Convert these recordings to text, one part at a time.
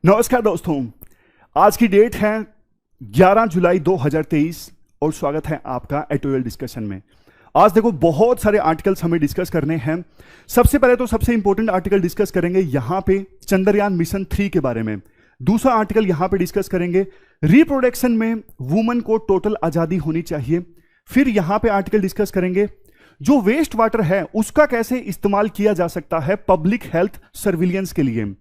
नमस्कार दोस्तों, आज की डेट है 11 जुलाई 2023 और स्वागत है आपका एटोरियल डिस्कशन में। आज देखो बहुत सारे आर्टिकल्स हमें डिस्कस करने हैं। सबसे पहले तो सबसे इंपॉर्टेंट आर्टिकल डिस्कस करेंगे यहां पे चंद्रयान मिशन 3 के बारे में। दूसरा आर्टिकल यहां पे डिस्कस करेंगे रिप्रोडक्शन में वुमन को टोटल आजादी होनी चाहिए। फिर यहां पे आर्टिकल डिस्कस करेंगे जो वेस्ट वाटर है उसका कैसे इस्तेमाल किया जा सकता है पब्लिक हेल्थ सर्विलियंस के लिए।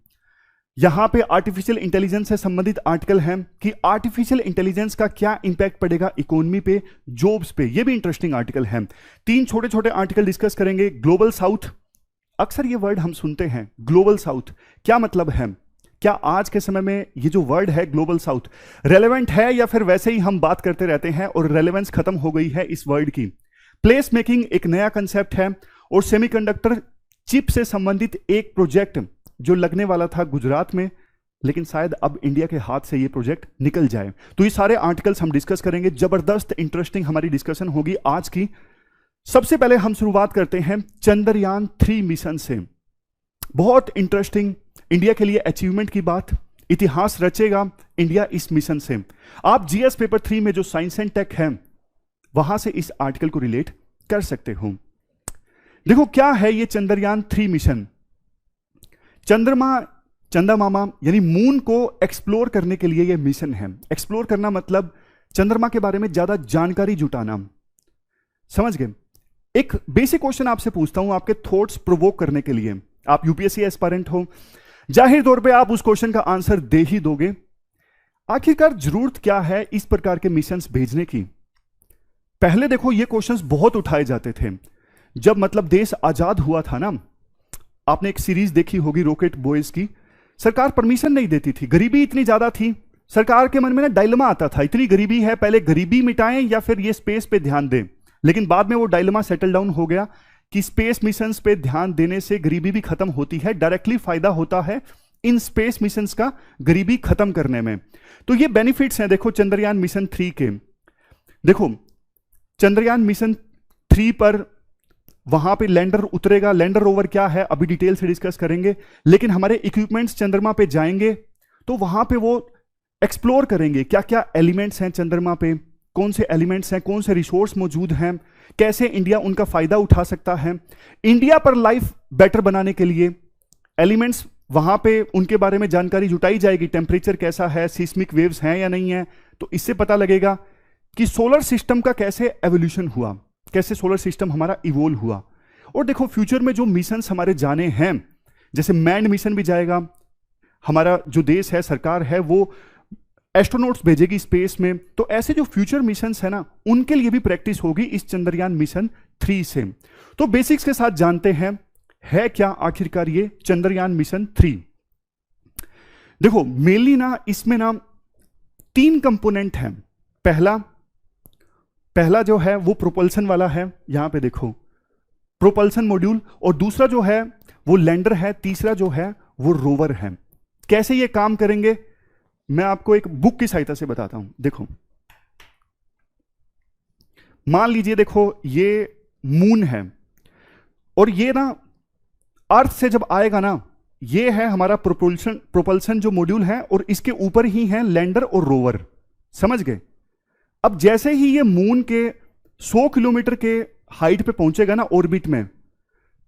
यहां पे आर्टिफिशियल इंटेलिजेंस से संबंधित आर्टिकल है कि आर्टिफिशियल इंटेलिजेंस का क्या इंपैक्ट पड़ेगा इकोनॉमी पे, जॉब्स पे। ये भी इंटरेस्टिंग आर्टिकल है। तीन छोटे छोटे आर्टिकल डिस्कस करेंगे। ग्लोबल साउथ, अक्सर ये वर्ड हम सुनते हैं, ग्लोबल साउथ क्या मतलब है? क्या आज के समय में ये जो वर्ड है ग्लोबल साउथ रेलेवेंट है या फिर वैसे ही हम बात करते रहते हैं और रेलेवेंस खत्म हो गई है इस वर्ड की? प्लेस मेकिंग एक नया कंसेप्ट है और सेमीकंडक्टर चिप से संबंधित एक प्रोजेक्ट जो लगने वाला था गुजरात में, लेकिन शायद अब इंडिया के हाथ से ये प्रोजेक्ट निकल जाए। तो ये सारे आर्टिकल्स हम डिस्कस करेंगे। जबरदस्त इंटरेस्टिंग हमारी डिस्कशन होगी आज की। सबसे पहले हम शुरुआत करते हैं चंद्रयान 3 मिशन से। बहुत इंटरेस्टिंग, इंडिया के लिए अचीवमेंट की बात, इतिहास रचेगा इंडिया इस मिशन से। आप जीएस पेपर 3 में जो साइंस एंड टेक है वहां से इस आर्टिकल को रिलेट कर सकते हो। देखो क्या है ये चंद्रयान 3 मिशन। चंद्रमामा यानी मून को एक्सप्लोर करने के लिए यह मिशन है। एक्सप्लोर करना मतलब चंद्रमा के बारे में ज्यादा जानकारी जुटाना। समझ गए? एक बेसिक क्वेश्चन आपसे पूछता हूं आपके थॉट्स प्रोवोक करने के लिए। आप यूपीएससी एस्पायरेंट हो, जाहिर तौर पे आप उस क्वेश्चन का आंसर दे ही दोगे। आखिरकार जरूरत क्या है इस प्रकार के मिशंस भेजने की? पहले देखो ये क्वेश्चंस बहुत उठाए जाते थे जब मतलब देश आजाद हुआ था ना। आपने एक सीरीज देखी होगी रॉकेट बॉयज की। सरकार परमिशन नहीं देती थी, गरीबी इतनी ज्यादा थी, सरकार के मन में ना डायलेमा आता था, इतनी गरीबी है, पहले गरीबी मिटाएं या फिर ये स्पेस पे ध्यान दें। लेकिन बाद में वो डायलेमा सेटल डाउन हो गया कि स्पेस मिशंस पे ध्यान देने से गरीबी भी खत्म होती है, डायरेक्टली फायदा होता है इन स्पेस मिशंस का गरीबी खत्म करने में। तो ये बेनिफिट्स हैं देखो चंद्रयान मिशन 3 के। देखो चंद्रयान मिशन 3 पर वहां पे लैंडर उतरेगा। लैंडर रोवर क्या है अभी डिटेल से डिस्कस करेंगे, लेकिन हमारे इक्विपमेंट्स चंद्रमा पे जाएंगे तो वहां पे वो एक्सप्लोर करेंगे क्या क्या एलिमेंट्स हैं चंद्रमा पे, कौन से एलिमेंट्स हैं, कौन से रिसोर्स मौजूद हैं, कैसे इंडिया उनका फायदा उठा सकता है। इंडिया पर लाइफ बेटर बनाने के लिए एलिमेंट्स वहां पे उनके बारे में जानकारी जुटाई जाएगी। टेम्परेचर कैसा है, सीस्मिक वेव्स हैं या नहीं है, तो इससे पता लगेगा कि सोलर सिस्टम का कैसे एवोल्यूशन हुआ, कैसे सोलर सिस्टम हमारा इवोल्व हुआ। और देखो फ्यूचर में जो मिशंस हमारे जाने हैं, जैसे मैंड मिशन भी जाएगा, हमारा जो देश है, सरकार है, वो एस्ट्रोनॉट्स भेजेगी स्पेस में। तो ऐसे जो फ्यूचर मिशंस है ना उनके लिए भी प्रैक्टिस होगी इस चंद्रयान मिशन 3 से। तो बेसिक्स के साथ जानते हैं है क्या आखिरकार ये चंद्रयान मिशन 3। देखो मेनली ना इसमें ना 3 कंपोनेंट हैं। पहला जो है वो प्रोपल्सन वाला है, यहां पे देखो प्रोपल्सन मॉड्यूल, और दूसरा जो है वो लैंडर है, तीसरा जो है वो रोवर है। कैसे ये काम करेंगे मैं आपको एक बुक की सहायता से बताता हूं। देखो मान लीजिए, देखो ये मून है और ये ना अर्थ से जब आएगा ना, ये है हमारा प्रोपल्सन जो मॉड्यूल है और इसके ऊपर ही है लैंडर और रोवर। समझ गए? अब जैसे ही ये मून के 100 किलोमीटर के हाइट पे पहुंचेगा ना ऑर्बिट में,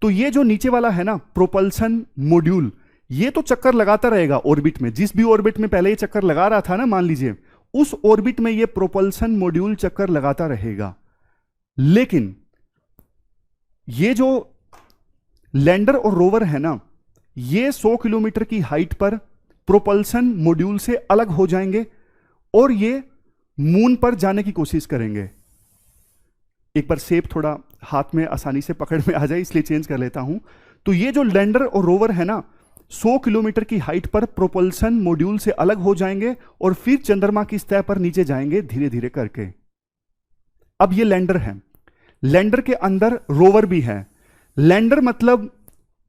तो ये जो नीचे वाला है ना प्रोपल्सन मॉड्यूल, ये तो चक्कर लगाता रहेगा ऑर्बिट में। जिस भी ऑर्बिट में पहले ये चक्कर लगा रहा था ना, मान लीजिए उस ऑर्बिट में ये प्रोपल्सन मॉड्यूल चक्कर लगाता रहेगा। लेकिन ये जो लैंडर और रोवर है ना, ये 100 किलोमीटर की हाइट पर प्रोपल्सन मॉड्यूल से अलग हो जाएंगे और ये मून पर जाने की कोशिश करेंगे। एक बार शेप थोड़ा हाथ में आसानी से पकड़ में आ जाए इसलिए चेंज कर लेता हूं। तो ये जो लैंडर और रोवर है ना 100 किलोमीटर की हाइट पर प्रोपल्सन मॉड्यूल से अलग हो जाएंगे और फिर चंद्रमा की सतह पर नीचे जाएंगे धीरे धीरे करके। अब ये लैंडर है, लैंडर के अंदर रोवर भी है। लैंडर मतलब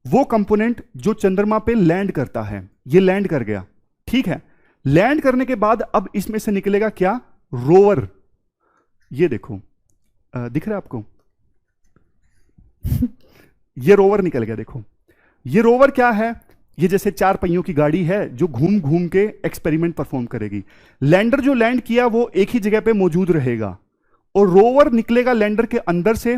वो कंपोनेंट जो चंद्रमा पे लैंड करता है। ये लैंड कर गया, ठीक है। लैंड करने के बाद अब इसमें से निकलेगा क्या? रोवर। ये देखो दिख रहा है आपको? ये रोवर निकल गया। देखो ये रोवर क्या है? ये जैसे 4 पहियों की गाड़ी है जो घूम घूम के एक्सपेरिमेंट परफॉर्म करेगी। लैंडर जो लैंड किया वो एक ही जगह पे मौजूद रहेगा, और रोवर निकलेगा लैंडर के अंदर से,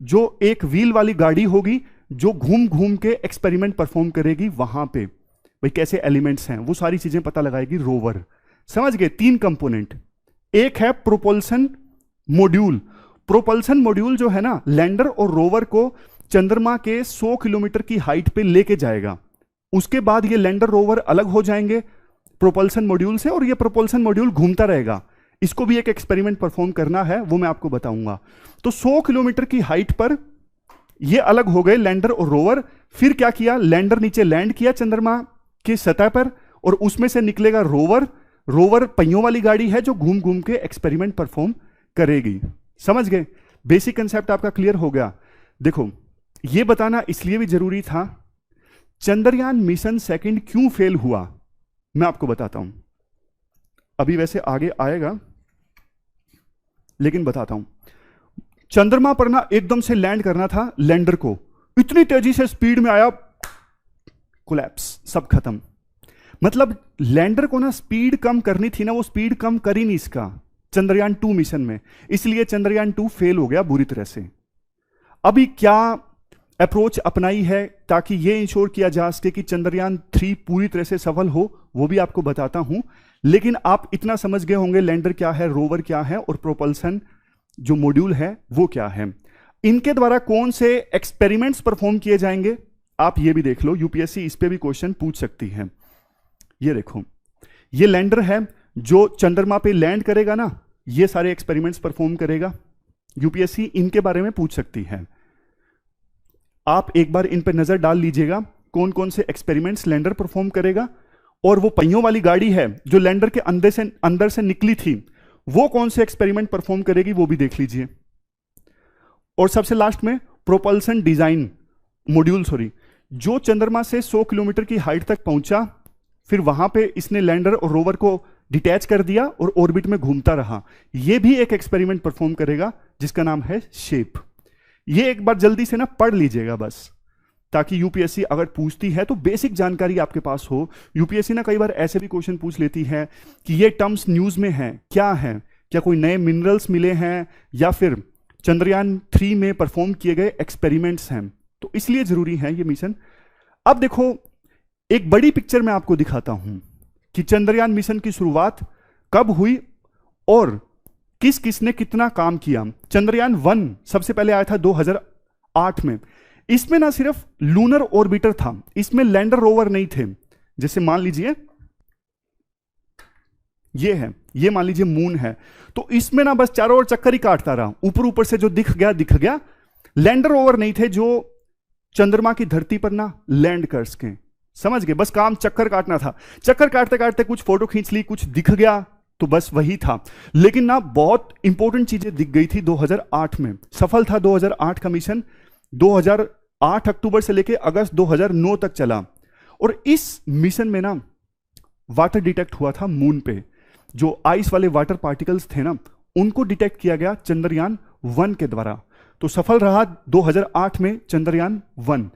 जो एक व्हील वाली गाड़ी होगी जो घूम घूम के एक्सपेरिमेंट परफॉर्म करेगी वहां पे। भाई कैसे एलिमेंट्स हैं वो सारी चीजें पता लगाएगी रोवर। समझ गए? 3 कंपोनेंट। एक है प्रोपल्सन मॉड्यूल। प्रोपल्सन मॉड्यूल जो है ना, लैंडर और रोवर को चंद्रमा के 100 किलोमीटर की हाइट पे लेके जाएगा। उसके बाद ये लैंडर रोवर अलग हो जाएंगे प्रोपल्सन मॉड्यूल से, और ये प्रोपल्सन मॉड्यूल घूमता रहेगा। इसको भी एक एक्सपेरिमेंट परफॉर्म करना है, वो मैं आपको बताऊंगा। तो 100 किलोमीटर की हाइट पर ये अलग हो गए लैंडर और रोवर। फिर क्या किया, लैंडर नीचे लैंड किया चंद्रमा की सतह पर, और उसमें से निकलेगा रोवर। रोवर पहियों वाली गाड़ी है जो घूम घूम के एक्सपेरिमेंट परफॉर्म करेगी। समझ गए? बेसिक कंसेप्ट आपका क्लियर हो गया। देखो, यह बताना इसलिए भी जरूरी था, चंद्रयान मिशन सेकंड क्यों फेल हुआ, मैं आपको बताता हूं। अभी वैसे आगे आएगा, लेकिन बताता हूं। चंद्रमा पर ना एकदम से लैंड करना था लैंडर को, इतनी तेजी से स्पीड में आया, कोलैप्स, सब खत्म। मतलब लैंडर को ना स्पीड कम करनी थी ना, वो स्पीड कम कर ही नहीं इसका चंद्रयान 2 मिशन में, इसलिए चंद्रयान 2 फेल हो गया बुरी तरह से। अभी क्या अप्रोच अपनाई है ताकि यह इंश्योर किया जा सके कि चंद्रयान 3 पूरी तरह से सफल हो, वो भी आपको बताता हूं। लेकिन आप इतना समझ गए होंगे लैंडर क्या है, रोवर क्या है, और प्रोपल्सन जो मॉड्यूल है वो क्या है। इनके द्वारा कौन से एक्सपेरिमेंट्स परफॉर्म किए जाएंगे, आप ये भी देख लो, यूपीएससी इस पे भी क्वेश्चन पूछ सकती है। ये देखो, ये लैंडर है जो चंद्रमा पे लैंड करेगा ना, ये सारे एक्सपेरिमेंट्स परफॉर्म करेगा। यूपीएससी इनके बारे में पूछ सकती है। आप एक बार इन पर नजर डाल लीजिएगा, कौन कौन से एक्सपेरिमेंट्स लैंडर परफॉर्म करेगा, और वो पहियों वाली गाड़ी है जो लैंडर के अंदर से निकली थी, वो कौन से एक्सपेरिमेंट परफॉर्म करेगी, वो भी देख लीजिए। और सबसे लास्ट में प्रोपल्सन डिजाइन मॉड्यूल, जो चंद्रमा से 100 किलोमीटर की हाइट तक पहुंचा, फिर वहां पे इसने लैंडर और रोवर को डिटैच कर दिया और ऑर्बिट में घूमता रहा। यह भी एक एक्सपेरिमेंट परफॉर्म करेगा जिसका नाम है शेप। ये एक बार जल्दी से ना पढ़ लीजिएगा बस, ताकि यूपीएससी अगर पूछती है तो बेसिक जानकारी आपके पास हो। यूपीएससी ना कई बार ऐसे भी क्वेश्चन पूछ लेती है कि ये टर्म्स न्यूज में है, क्या है, क्या कोई नए मिनरल्स मिले हैं, या फिर चंद्रयान 3 में परफॉर्म किए गए एक्सपेरिमेंट्स हैं, तो इसलिए जरूरी है ये मिशन। अब देखो, एक बड़ी पिक्चर मैं आपको दिखाता हूं कि चंद्रयान मिशन की शुरुआत कब हुई और किस किसने कितना काम किया। चंद्रयान 1 सबसे पहले आया था 2008 में। इसमें ना सिर्फ लूनर ऑर्बिटर था, इसमें लैंडर रोवर नहीं थे। जैसे मान लीजिए ये है, ये मान लीजिए मून है, तो इसमें ना बस चारों ओर चक्कर ही काटता रहा, ऊपर ऊपर से जो दिख गया। लैंडर रोवर नहीं थे जो चंद्रमा की धरती पर ना लैंड कर सके। समझ गए? बस काम चक्कर काटना था, चक्कर काटते काटते कुछ फोटो खींच ली, कुछ दिख गया, तो बस वही था। लेकिन ना बहुत इंपॉर्टेंट चीजें दिख गई थी 2008 में। सफल था 2008 का मिशन। 2008 अक्टूबर से लेकर अगस्त 2009 तक चला, और इस मिशन में ना वाटर डिटेक्ट हुआ था मून पे। जो आइस वाले वाटर पार्टिकल्स थे ना, उनको डिटेक्ट किया गया चंद्रयान 1 के द्वारा। तो सफल रहा 2008 में चंद्रयान 1।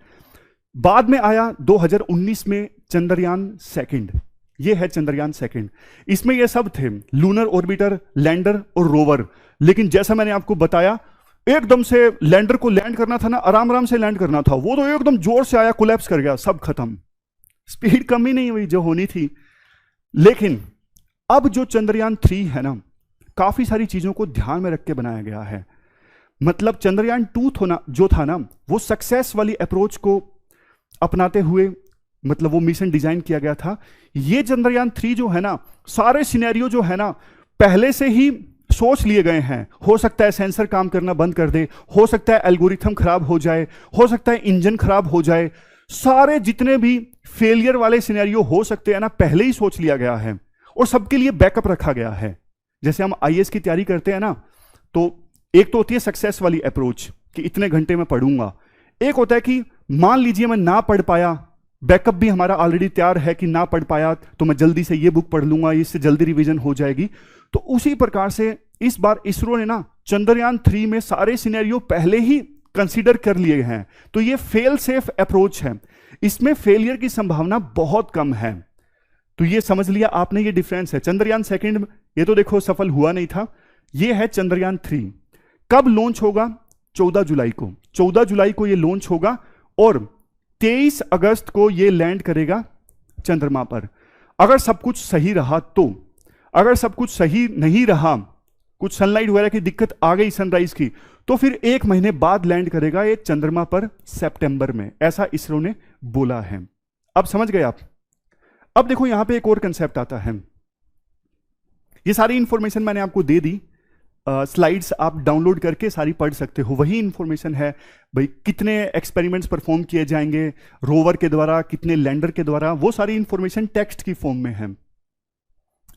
बाद में आया 2019 में चंद्रयान 2। ये है चंद्रयान 2। इसमें ये सब थे, लूनर ऑर्बिटर, लैंडर और रोवर। लेकिन जैसा मैंने आपको बताया, एकदम से लैंडर को लैंड करना था ना, आराम आराम से लैंड करना था, वो तो एकदम जोर से आया, कोलैप्स कर गया, सब खत्म। स्पीड कम ही नहीं हुई जो होनी थी। लेकिन अब जो चंद्रयान 3 है ना, काफी सारी चीजों को ध्यान में रख के बनाया गया है। मतलब चंद्रयान 2 जो था ना, वो सक्सेस वाली अप्रोच को अपनाते हुए मतलब वो मिशन डिजाइन किया गया था। ये चंद्रयान 3 जो है ना, सारे सिनेरियो जो है ना पहले से ही सोच लिए गए हैं। हो सकता है सेंसर काम करना बंद कर दे, हो सकता है एल्गोरिथम खराब हो जाए, हो सकता है इंजन खराब हो जाए, सारे जितने भी फेलियर वाले सिनेरियो हो सकते हैं ना, पहले ही सोच लिया गया है और सबके लिए बैकअप रखा गया है। जैसे हम आईएएस की तैयारी करते हैं ना, तो एक तो होती है सक्सेस वाली अप्रोच कि इतने घंटे में पढ़ूंगा। एक होता है कि मान लीजिए मैं ना पढ़ पाया, बैकअप भी हमारा ऑलरेडी तैयार है कि ना पढ़ पाया तो मैं जल्दी से ये बुक पढ़ लूंगा, इससे जल्दी रिवीजन हो जाएगी। तो उसी प्रकार से इस बार इसरो ने ना चंद्रयान 3 में सारे सिनेरियो पहले ही कंसीडर कर लिए हैं, तो ये फेल सेफ अप्रोच है, इसमें फेलियर की संभावना बहुत कम है। तो ये समझ लिया आपने, ये डिफरेंस है। चंद्रयान सेकंड ये तो देखो सफल हुआ नहीं था, ये है चंद्रयान 3। कब लॉन्च होगा? 14 जुलाई को। 14 जुलाई को ये लॉन्च होगा और 23 अगस्त को ये लैंड करेगा चंद्रमा पर। अगर सब कुछ सही रहा तो, अगर सब कुछ सही नहीं रहा, कुछ सनलाइट वगैरह की दिक्कत आ गई सनराइज की, तो फिर 1 महीने बाद लैंड करेगा ये चंद्रमा पर सितंबर में, ऐसा इसरो ने बोला है। अब समझ गए आप? अब देखो यहां पे एक और कंसेप्ट आता है। ये सारी इंफॉर्मेशन मैंने आपको दे दी, स्लाइड्स आप डाउनलोड करके सारी पढ़ सकते हो। वही इंफॉर्मेशन है भाई, कितने एक्सपेरिमेंट्स परफॉर्म किए जाएंगे रोवर के द्वारा, कितने लैंडर के द्वारा, वो सारी इंफॉर्मेशन टेक्स्ट की फॉर्म में है।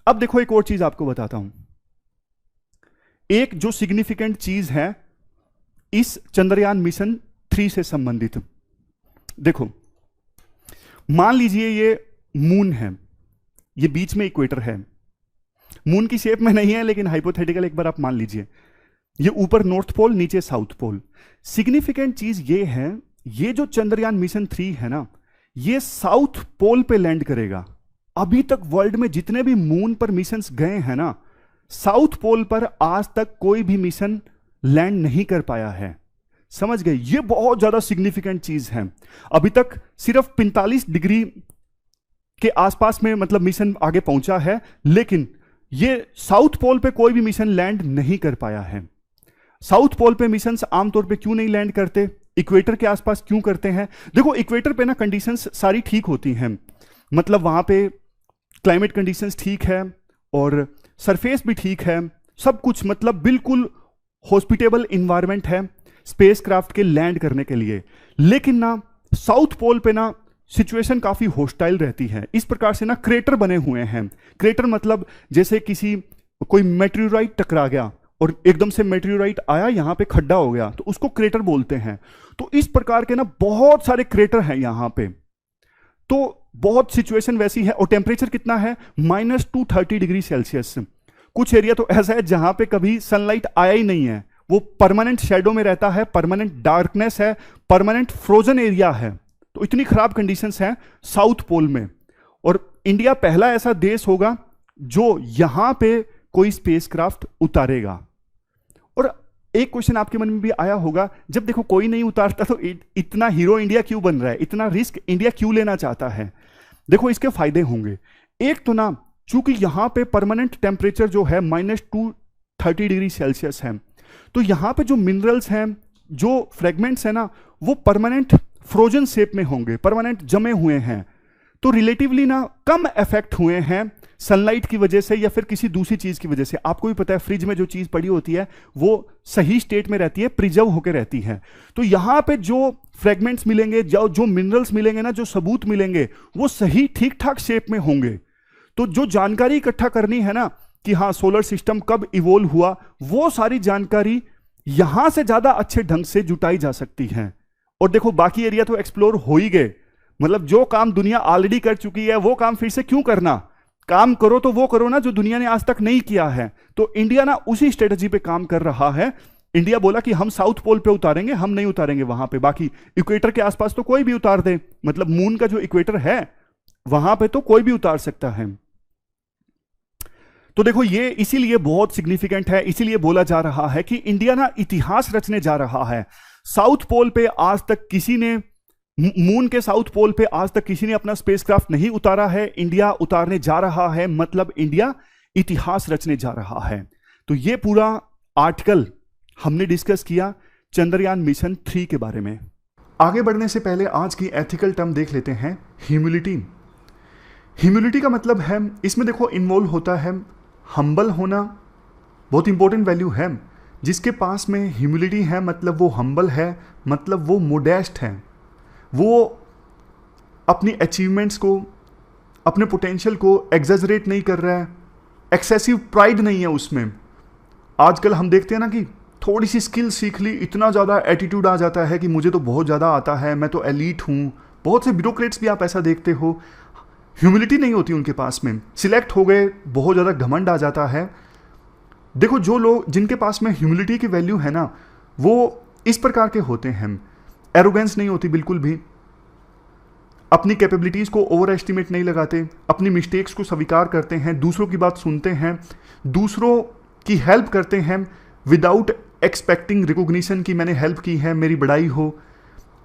अब देखो एक और चीज आपको बताता हूं, एक जो सिग्निफिकेंट चीज है इस चंद्रयान मिशन 3 से संबंधित। देखो मान लीजिए ये मून है, ये बीच में इक्वेटर है, मून की शेप में नहीं है लेकिन हाइपोथेटिकल एक बार आप मान लीजिए, ये ऊपर नॉर्थ पोल नीचे साउथ पोल। सिग्निफिकेंट चीज ये है, ये जो चंद्रयान मिशन 3 है ना, ये साउथ पोल पे लैंड करेगा। अभी तक वर्ल्ड में जितने भी मून पर मिशंस गए हैं ना, साउथ पोल पर आज तक कोई भी मिशन लैंड नहीं कर पाया है। समझ गए? ये बहुत ज्यादा सिग्निफिकेंट चीज है। अभी तक सिर्फ 45 डिग्री के आसपास में मतलब मिशन आगे पहुंचा है, लेकिन ये साउथ पोल पे कोई भी मिशन लैंड नहीं कर पाया है। साउथ पोल पे मिशंस आमतौर पे क्यों नहीं लैंड करते, इक्वेटर के आसपास क्यों करते हैं? देखो इक्वेटर पे ना कंडीशंस सारी ठीक होती हैं, मतलब वहां पे क्लाइमेट कंडीशंस ठीक है और सरफेस भी ठीक है, सब कुछ मतलब बिल्कुल हॉस्पिटेबल इन्वायरमेंट है स्पेसक्राफ्ट के लैंड करने के लिए। लेकिन ना साउथ पोल पे ना सिचुएशन काफी हॉस्टाइल रहती है। इस प्रकार से ना क्रेटर बने हुए हैं। क्रेटर मतलब जैसे कोई मेटेरियोराइट टकरा गया और एकदम से मेटेरियोराइट आया, यहां पे खड्डा हो गया, तो उसको क्रेटर बोलते हैं। तो इस प्रकार के ना बहुत सारे क्रेटर हैं यहां पे, तो बहुत सिचुएशन वैसी है। और टेम्परेचर कितना है? -230 डिग्री सेल्सियस। कुछ एरिया तो ऐसा है जहां पे कभी सनलाइट आया ही नहीं है, वो परमानेंट शेडो में रहता है, परमानेंट डार्कनेस है, परमानेंट फ्रोजन एरिया है। तो इतनी खराब कंडीशंस हैं साउथ पोल में। और इंडिया पहला ऐसा देश होगा जो यहां पे कोई स्पेसक्राफ्ट उतारेगा। और एक क्वेश्चन आपके मन में भी आया होगा, जब देखो कोई नहीं उतारता तो इतना हीरो इंडिया क्यों बन रहा है, इतना रिस्क इंडिया क्यों लेना चाहता है? देखो इसके फायदे होंगे। एक तो ना, चूंकि यहां पे परमानेंट टेम्परेचर जो है -230 डिग्री सेल्सियस है, तो यहां पे जो मिनरल्स हैं, जो फ्रेगमेंट्स हैं ना, वो परमानेंट फ्रोजन शेप में होंगे, परमानेंट जमे हुए हैं, तो रिलेटिवली ना कम इफेक्ट हुए हैं सनलाइट की वजह से या फिर किसी दूसरी चीज की वजह से। आपको भी पता है फ्रिज में जो चीज पड़ी होती है वो सही स्टेट में रहती है, प्रिजर्व होकर रहती है। तो यहां पे जो फ्रेगमेंट्स मिलेंगे, जो मिनरल्स मिलेंगे ना, जो सबूत मिलेंगे, वो सही ठीक ठाक शेप में होंगे। तो जो जानकारी इकट्ठा करनी है ना कि हाँ सोलर सिस्टम कब इवोल्व हुआ, वो सारी जानकारी यहां से ज्यादा अच्छे ढंग से जुटाई जा सकती है। और देखो बाकी एरिया तो एक्सप्लोर हो ही गए, मतलब जो काम दुनिया ऑलरेडी कर चुकी है वो काम फिर से क्यों करना? काम करो तो वो करो ना जो दुनिया ने आज तक नहीं किया है। तो इंडिया ना उसी स्ट्रेटजी पे काम कर रहा है। इंडिया बोला कि हम साउथ पोल पे उतारेंगे, हम नहीं उतारेंगे वहां पे, बाकी इक्वेटर के आसपास तो कोई भी उतार दे, मतलब मून का जो इक्वेटर है वहां पे तो कोई भी उतार सकता है। तो देखो ये इसीलिए बहुत सिग्निफिकेंट है, इसीलिए बोला जा रहा है कि इंडिया ना इतिहास रचने जा रहा है। साउथ पोल पे आज तक किसी ने, मून के साउथ पोल पे आज तक किसी ने अपना स्पेसक्राफ्ट नहीं उतारा है, इंडिया उतारने जा रहा है, मतलब इंडिया इतिहास रचने जा रहा है। तो ये पूरा आर्टिकल हमने डिस्कस किया चंद्रयान मिशन 3 के बारे में। आगे बढ़ने से पहले आज की एथिकल टर्म देख लेते हैं, ह्यूमिलिटी। ह्यूमिलिटी का मतलब है, इसमें देखो इन्वॉल्व होता है हम्बल होना, बहुत इंपॉर्टेंट वैल्यू है। जिसके पास में ह्यूमिलिटी है मतलब वो हम्बल है, मतलब वो मोडेस्ट है, वो अपनी अचीवमेंट्स को, अपने पोटेंशियल को एग्जैजरेट नहीं कर रहा है, एक्सेसिव प्राइड नहीं है उसमें। आजकल हम देखते हैं ना कि थोड़ी सी स्किल सीख ली, इतना ज़्यादा एटीट्यूड आ जाता है कि मुझे तो बहुत ज़्यादा आता है, मैं तो एलीट हूँ। बहुत से ब्यूरोक्रेट्स भी आप ऐसा देखते हो, ह्यूमिलिटी नहीं होती उनके पास में, सिलेक्ट हो गए, बहुत ज़्यादा घमंड आ जाता है। देखो जो लोग जिनके पास में ह्यूमिलिटी की वैल्यू है ना, वो इस प्रकार के होते हैं। एरोगेंस नहीं होती बिल्कुल भी, अपनी कैपेबिलिटीज को ओवर एस्टिमेट नहीं लगाते, अपनी मिस्टेक्स को स्वीकार करते हैं, दूसरों की बात सुनते हैं, दूसरों की हेल्प करते हैं विदाउट एक्सपेक्टिंग रिकॉग्निशन की मैंने हेल्प की है, मेरी बड़ाई हो,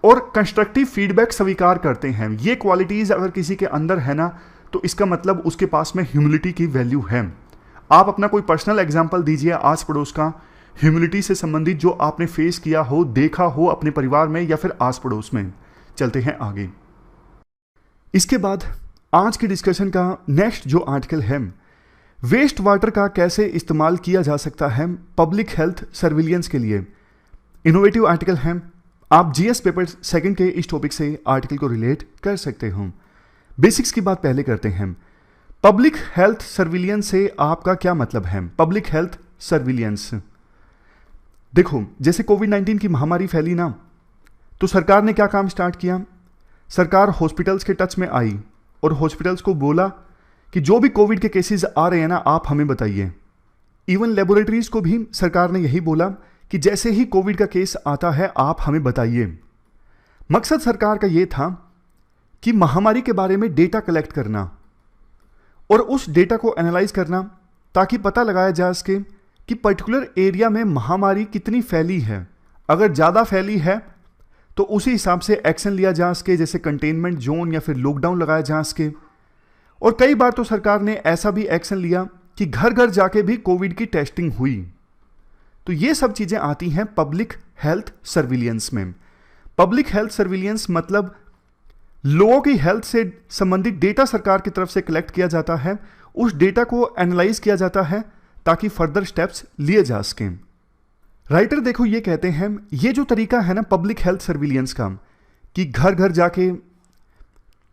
और कंस्ट्रक्टिव फीडबैक स्वीकार करते हैं। ये क्वालिटीज अगर किसी के अंदर है ना, तो इसका मतलब उसके पास में ह्यूमिलिटी की वैल्यू है। आप अपना कोई पर्सनल एग्जांपल दीजिए आस पड़ोस का, ह्यूमिलिटी से संबंधित जो आपने फेस किया हो, देखा हो अपने परिवार में या फिर आस पड़ोस में। चलते हैं आगे। इसके बाद आज की डिस्कशन का नेक्स्ट जो आर्टिकल है, वेस्ट वाटर का कैसे इस्तेमाल किया जा सकता है पब्लिक हेल्थ सर्विलियंस के लिए। इनोवेटिव आर्टिकल है, आप जीएस पेपर सेकंड के इस टॉपिक से आर्टिकल को रिलेट कर सकते हो। बेसिक्स की बात पहले करते हैं। पब्लिक हेल्थ सर्विलियंस से आपका क्या मतलब है? पब्लिक हेल्थ सर्विलियंस, देखो जैसे कोविड-19 की महामारी फैली ना, तो सरकार ने क्या काम स्टार्ट किया? सरकार हॉस्पिटल्स के टच में आई और हॉस्पिटल्स को बोला कि जो भी कोविड के केसेस आ रहे हैं ना, आप हमें बताइए। इवन लेबोरेटरीज को भी सरकार ने यही बोला कि जैसे ही कोविड का केस आता है आप हमें बताइए। मकसद सरकार का यह था कि महामारी के बारे में डेटा कलेक्ट करना और उस डेटा को एनालाइज करना, ताकि पता लगाया जा सके कि पर्टिकुलर एरिया में महामारी कितनी फैली है। अगर ज़्यादा फैली है तो उसी हिसाब से एक्शन लिया जा सके, जैसे कंटेनमेंट जोन या फिर लॉकडाउन लगाया जा सके। और कई बार तो सरकार ने ऐसा भी एक्शन लिया कि घर घर जाके भी कोविड की टेस्टिंग हुई। तो ये सब चीज़ें आती हैं पब्लिक हेल्थ सर्विलियंस में। पब्लिक हेल्थ सर्विलियंस मतलब लोगों की हेल्थ से संबंधित डेटा सरकार की तरफ से कलेक्ट किया जाता है, उस डेटा को एनालाइज किया जाता है ताकि फर्दर स्टेप्स लिए जा सकें। राइटर देखो ये कहते हैं, ये जो तरीका है ना पब्लिक हेल्थ सर्विलियंस का, कि घर घर जाके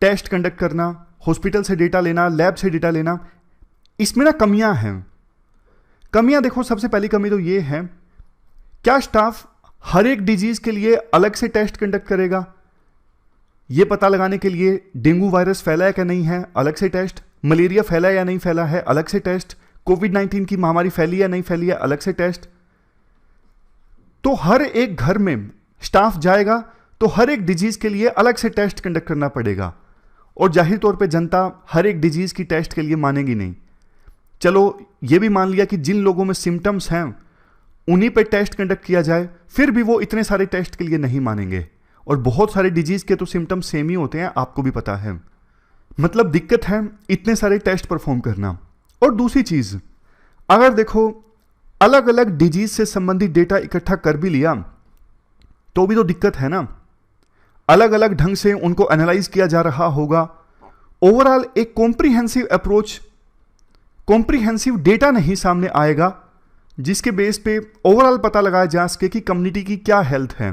टेस्ट कंडक्ट करना, हॉस्पिटल से डेटा लेना, लैब से डेटा लेना, इसमें ना कमियां हैं। कमियां देखो, सबसे पहली कमी तो ये है, क्या स्टाफ हर एक डिजीज के लिए अलग से टेस्ट कंडक्ट करेगा? ये पता लगाने के लिए डेंगू वायरस फैला है क्या नहीं है, अलग से टेस्ट। मलेरिया फैला है या नहीं फैला है, अलग से टेस्ट। कोविड-19 की महामारी फैली या नहीं फैली है, अलग से टेस्ट। तो हर एक घर में स्टाफ जाएगा तो हर एक डिजीज के लिए अलग से टेस्ट कंडक्ट करना पड़ेगा, और जाहिर तौर पे जनता हर एक डिजीज की टेस्ट के लिए मानेगी नहीं। चलो ये भी मान लिया कि जिन लोगों में सिम्टम्स हैं उन्हीं पे टेस्ट कंडक्ट किया जाए, फिर भी वो इतने सारे टेस्ट के लिए नहीं मानेंगे। और बहुत सारे डिजीज के तो सिम्टम्स सेम ही होते हैं, आपको भी पता है। मतलब दिक्कत है इतने सारे टेस्ट परफॉर्म करना। और दूसरी चीज, अगर देखो अलग अलग डिजीज से संबंधित डेटा इकट्ठा कर भी लिया तो भी तो दिक्कत है ना। अलग अलग ढंग से उनको एनालाइज किया जा रहा होगा। ओवरऑल एक कॉम्प्रिहेंसिव अप्रोच, कॉम्प्रिहेंसिव डेटा नहीं सामने आएगा जिसके बेस पे ओवरऑल पता लगाया जा सके कि कम्युनिटी की क्या हेल्थ है।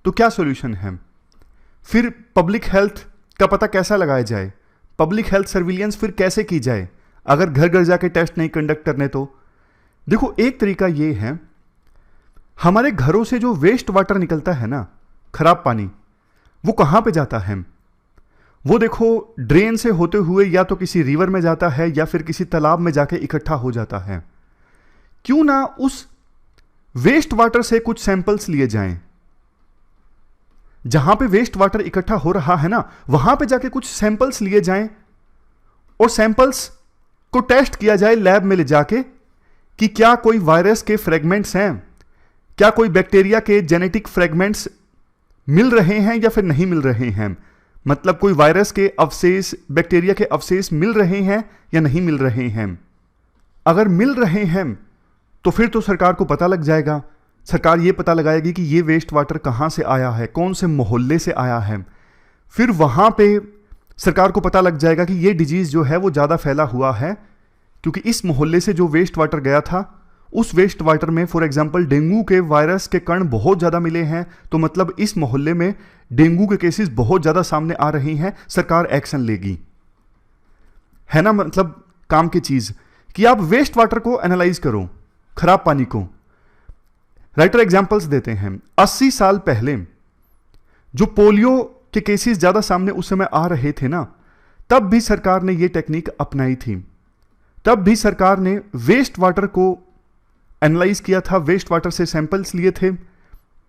तो क्या सॉल्यूशन है? फिर पब्लिक हेल्थ का पता कैसा लगाया जाए? पब्लिक हेल्थ सर्विलियंस फिर कैसे की जाए अगर घर घर जाके टेस्ट नहीं कंडक्ट करने? तो देखो एक तरीका ये है, हमारे घरों से जो वेस्ट वाटर निकलता है ना, खराब पानी, वो कहां पे जाता है? वो देखो ड्रेन से होते हुए या तो किसी रिवर में जाता है या फिर किसी तालाब में जाके इकट्ठा हो जाता है। क्यों ना उस वेस्ट वाटर से कुछ सैंपल्स लिए जाएं। जहां पे वेस्ट वाटर इकट्ठा हो रहा है ना, वहां पे जाके कुछ सैंपल्स लिए जाएं और सैंपल्स को टेस्ट किया जाए लैब में ले जाके कि क्या कोई वायरस के फ्रेगमेंट्स हैं, क्या कोई बैक्टीरिया के जेनेटिक फ्रेगमेंट्स मिल रहे हैं या फिर नहीं मिल रहे हैं। मतलब कोई वायरस के अवशेष, बैक्टीरिया के अवशेष मिल रहे हैं या नहीं मिल रहे हैं। अगर मिल रहे हैं तो फिर तो सरकार को पता लग जाएगा। सरकार ये पता लगाएगी कि ये वेस्ट वाटर कहाँ से आया है, कौन से मोहल्ले से आया है। फिर वहाँ पे सरकार को पता लग जाएगा कि ये डिजीज़ जो है वो ज़्यादा फैला हुआ है, क्योंकि इस मोहल्ले से जो वेस्ट वाटर गया था उस वेस्ट वाटर में फॉर एग्जांपल डेंगू के वायरस के कण बहुत ज़्यादा मिले हैं। तो मतलब इस मोहल्ले में डेंगू के केसेस बहुत ज़्यादा सामने आ रही हैं, सरकार एक्शन लेगी। है ना मतलब काम की चीज़ कि आप वेस्ट वाटर को एनालाइज करो, खराब पानी को। राइटर एग्जाम्पल्स देते हैं। 80 साल पहले जो पोलियो के केसेस ज़्यादा सामने उस समय आ रहे थे ना, तब भी सरकार ने ये टेक्निक अपनाई थी। तब भी सरकार ने वेस्ट वाटर को एनालाइज किया था, वेस्ट वाटर से सैंपल्स लिए थे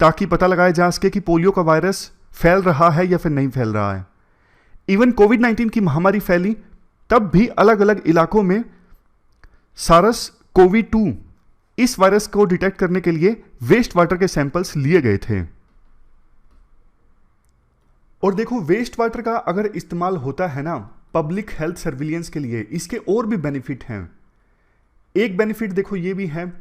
ताकि पता लगाया जा सके कि पोलियो का वायरस फैल रहा है या फिर नहीं फैल रहा है। इवन कोविड-19 की महामारी फैली तब भी अलग अलग इलाकों में सारस कोवी-2 इस वायरस को डिटेक्ट करने के लिए वेस्ट वाटर के सैंपल्स लिए गए थे। और देखो, वेस्ट वाटर का अगर इस्तेमाल होता है ना पब्लिक हेल्थ सर्विलियंस के लिए, इसके और भी बेनिफिट हैं। एक बेनिफिट देखो ये भी है,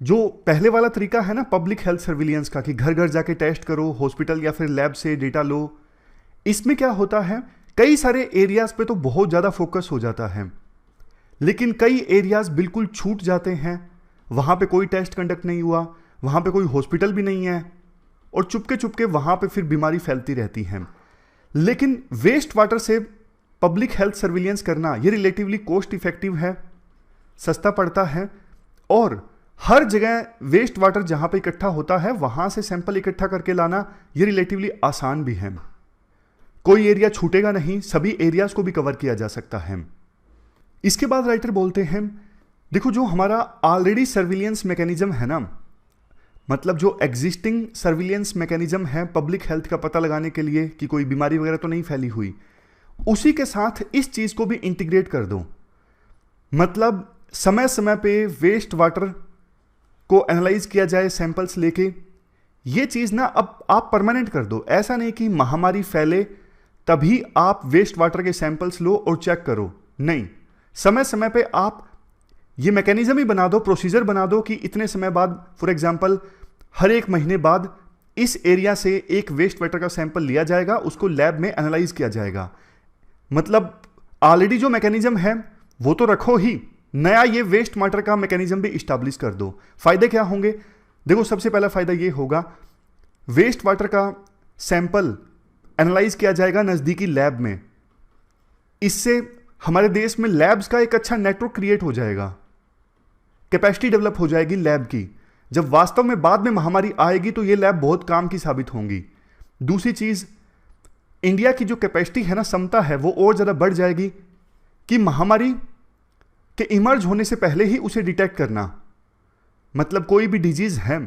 जो पहले वाला तरीका है ना पब्लिक हेल्थ सर्विलियंस का कि घर घर जाके टेस्ट करो, हॉस्पिटल या फिर लैब से डेटा लो, इसमें क्या होता है कई सारे एरियाज पे तो बहुत ज़्यादा फोकस हो जाता है, लेकिन कई एरियाज बिल्कुल छूट जाते हैं। वहाँ पे कोई टेस्ट कंडक्ट नहीं हुआ, वहाँ पे कोई हॉस्पिटल भी नहीं है, और चुपके चुपके वहाँ पे फिर बीमारी फैलती रहती है। लेकिन वेस्ट वाटर से पब्लिक हेल्थ सर्विलियंस करना ये रिलेटिवली कॉस्ट इफेक्टिव है, सस्ता पड़ता है, और हर जगह वेस्ट वाटर जहाँ पे इकट्ठा होता है वहाँ से सैंपल इकट्ठा करके लाना ये रिलेटिवली आसान भी है। कोई एरिया छूटेगा नहीं, सभी एरियाज को भी कवर किया जा सकता है। इसके बाद राइटर बोलते हैं, देखो जो हमारा ऑलरेडी सर्विलियंस मैकेनिज्म है ना, मतलब जो एग्जिस्टिंग सर्विलियंस मैकेनिज्म है पब्लिक हेल्थ का पता लगाने के लिए कि कोई बीमारी वगैरह तो नहीं फैली हुई, उसी के साथ इस चीज़ को भी इंटीग्रेट कर दो। मतलब समय समय पे वेस्ट वाटर को एनालाइज किया जाए सैंपल्स लेके, ये चीज़ ना अब आप परमानेंट कर दो। ऐसा नहीं कि महामारी फैले तभी आप वेस्ट वाटर के सैंपल्स लो और चेक करो, नहीं, समय समय पे आप ये मैकेनिज्म ही बना दो, प्रोसीजर बना दो कि इतने समय बाद, फॉर एग्जांपल हर एक महीने बाद इस एरिया से एक वेस्ट वाटर का सैंपल लिया जाएगा, उसको लैब में एनालाइज किया जाएगा। मतलब ऑलरेडी जो मैकेनिज्म है वो तो रखो ही, नया ये वेस्ट वाटर का मैकेनिज्म भी इस्टेब्लिश कर दो। फायदे क्या होंगे? देखो, सबसे पहला फायदा ये होगा, वेस्ट वाटर का सैंपल एनालाइज किया जाएगा नज़दीकी लैब में। इससे हमारे देश में लैब्स का एक अच्छा नेटवर्क क्रिएट हो जाएगा, कैपेसिटी डेवलप हो जाएगी लैब की। जब वास्तव में बाद में महामारी आएगी तो ये लैब बहुत काम की साबित होंगी। दूसरी चीज़, इंडिया की जो कैपेसिटी है ना, क्षमता है, वो और ज़्यादा बढ़ जाएगी कि महामारी के इमर्ज होने से पहले ही उसे डिटेक्ट करना। मतलब कोई भी डिजीज़ है,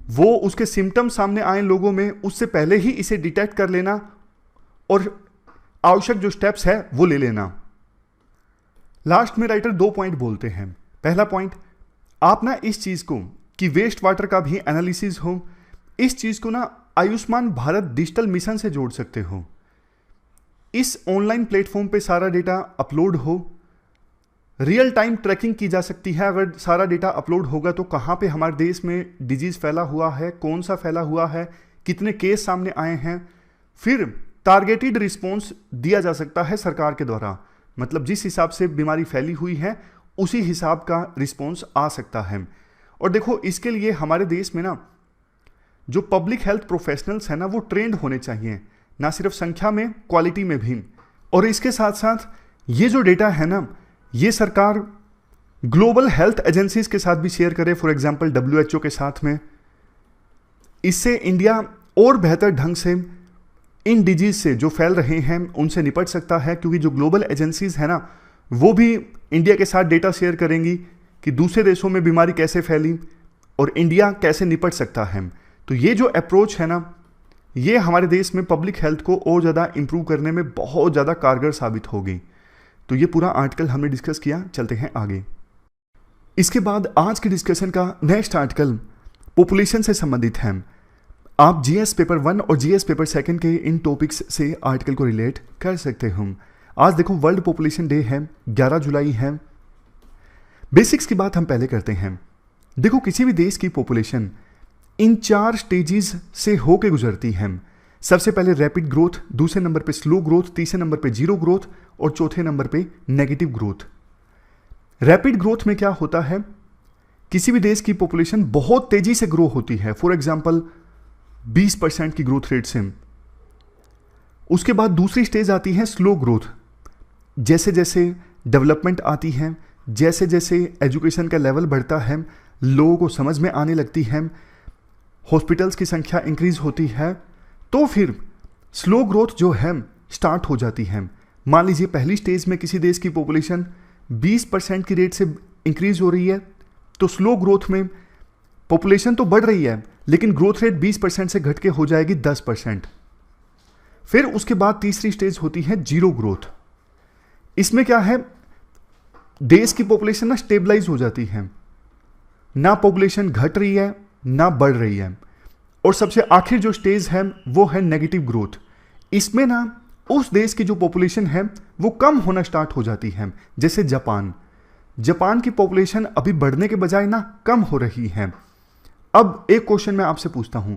वो उसके सिम्टम्स सामने आए लोगों में, उससे पहले ही इसे डिटेक्ट कर लेना और आवश्यक जो स्टेप्स है वो ले लेना। लास्ट में राइटर 2 पॉइंट बोलते हैं। पहला पॉइंट, आप ना इस चीज़ को कि वेस्ट वाटर का भी एनालिसिस हो, इस चीज़ को ना आयुष्मान भारत डिजिटल मिशन से जोड़ सकते हो। इस ऑनलाइन प्लेटफॉर्म पे सारा डेटा अपलोड हो, रियल टाइम ट्रैकिंग की जा सकती है। अगर सारा डेटा अपलोड होगा तो कहाँ पे हमारे देश में डिजीज़ फैला हुआ है, कौन सा फैला हुआ है, कितने केस सामने आए हैं, फिर टारगेटेड रिस्पॉन्स दिया जा सकता है सरकार के द्वारा। मतलब जिस हिसाब से बीमारी फैली हुई है उसी हिसाब का रिस्पॉन्स आ सकता है। और देखो, इसके लिए हमारे देश में ना जो पब्लिक हेल्थ प्रोफेशनल्स हैं ना, वो ट्रेंड होने चाहिए, ना सिर्फ संख्या में, क्वालिटी में भी। और इसके साथ साथ ये जो डेटा है ना, ये सरकार ग्लोबल हेल्थ एजेंसीज के साथ भी शेयर करे, फॉर एग्जांपल WHO के साथ में। इससे इंडिया और बेहतर ढंग से इन डिजीज से जो फैल रहे हैं उनसे निपट सकता है, क्योंकि जो ग्लोबल एजेंसीज है ना, वो भी इंडिया के साथ डेटा शेयर करेंगी कि दूसरे देशों में बीमारी कैसे फैली और इंडिया कैसे निपट सकता है। तो ये जो अप्रोच है ना, ये हमारे देश में पब्लिक हेल्थ को और ज़्यादा इंप्रूव करने में बहुत ज़्यादा कारगर साबित होगी। तो ये पूरा आर्टिकल हमने डिस्कस किया, चलते हैं आगे। इसके बाद आज के डिस्कशन का नेक्स्ट आर्टिकल पॉपुलेशन से संबंधित है। आप जीएस पेपर 1 और जीएस पेपर 2 के इन टॉपिक्स से आर्टिकल को रिलेट कर सकते हो। आज देखो, वर्ल्ड पॉपुलेशन डे है, 11 जुलाई है। बेसिक्स की बात हम पहले करते हैं। देखो, किसी भी देश की पॉपुलेशन इन 4 स्टेजेस से होके गुजरती है। सबसे पहले रैपिड ग्रोथ, दूसरे नंबर पे स्लो ग्रोथ, तीसरे नंबर पे जीरो ग्रोथ और चौथे नंबर पे नेगेटिव ग्रोथ। रैपिड ग्रोथ में क्या होता है, किसी भी देश की पॉपुलेशन बहुत तेजी से ग्रो होती है, फॉर एग्जांपल 20% की ग्रोथ रेट से। उसके बाद दूसरी स्टेज आती है स्लो ग्रोथ। जैसे जैसे डेवलपमेंट आती है, जैसे जैसे एजुकेशन का लेवल बढ़ता है, लोगों को समझ में आने लगती है, हॉस्पिटल्स की संख्या इंक्रीज होती है, तो फिर स्लो ग्रोथ जो है स्टार्ट हो जाती है। मान लीजिए पहली स्टेज में किसी देश की पॉपुलेशन 20% की रेट से इंक्रीज हो रही है, तो स्लो ग्रोथ में पॉपुलेशन तो बढ़ रही है लेकिन ग्रोथ रेट 20% से घट के हो जाएगी 10%। फिर उसके बाद तीसरी स्टेज होती है जीरो ग्रोथ। इसमें क्या है, देश की पॉपुलेशन ना स्टेबलाइज हो जाती है, ना पॉपुलेशन घट रही है ना बढ़ रही है। और सबसे आखिर जो स्टेज है वो है नेगेटिव ग्रोथ। इसमें ना उस देश की जो पॉपुलेशन है वो कम होना स्टार्ट हो जाती है। जैसे जापान की पॉपुलेशन अभी बढ़ने के बजाय ना कम हो रही है। अब एक क्वेश्चन मैं आपसे पूछता हूं,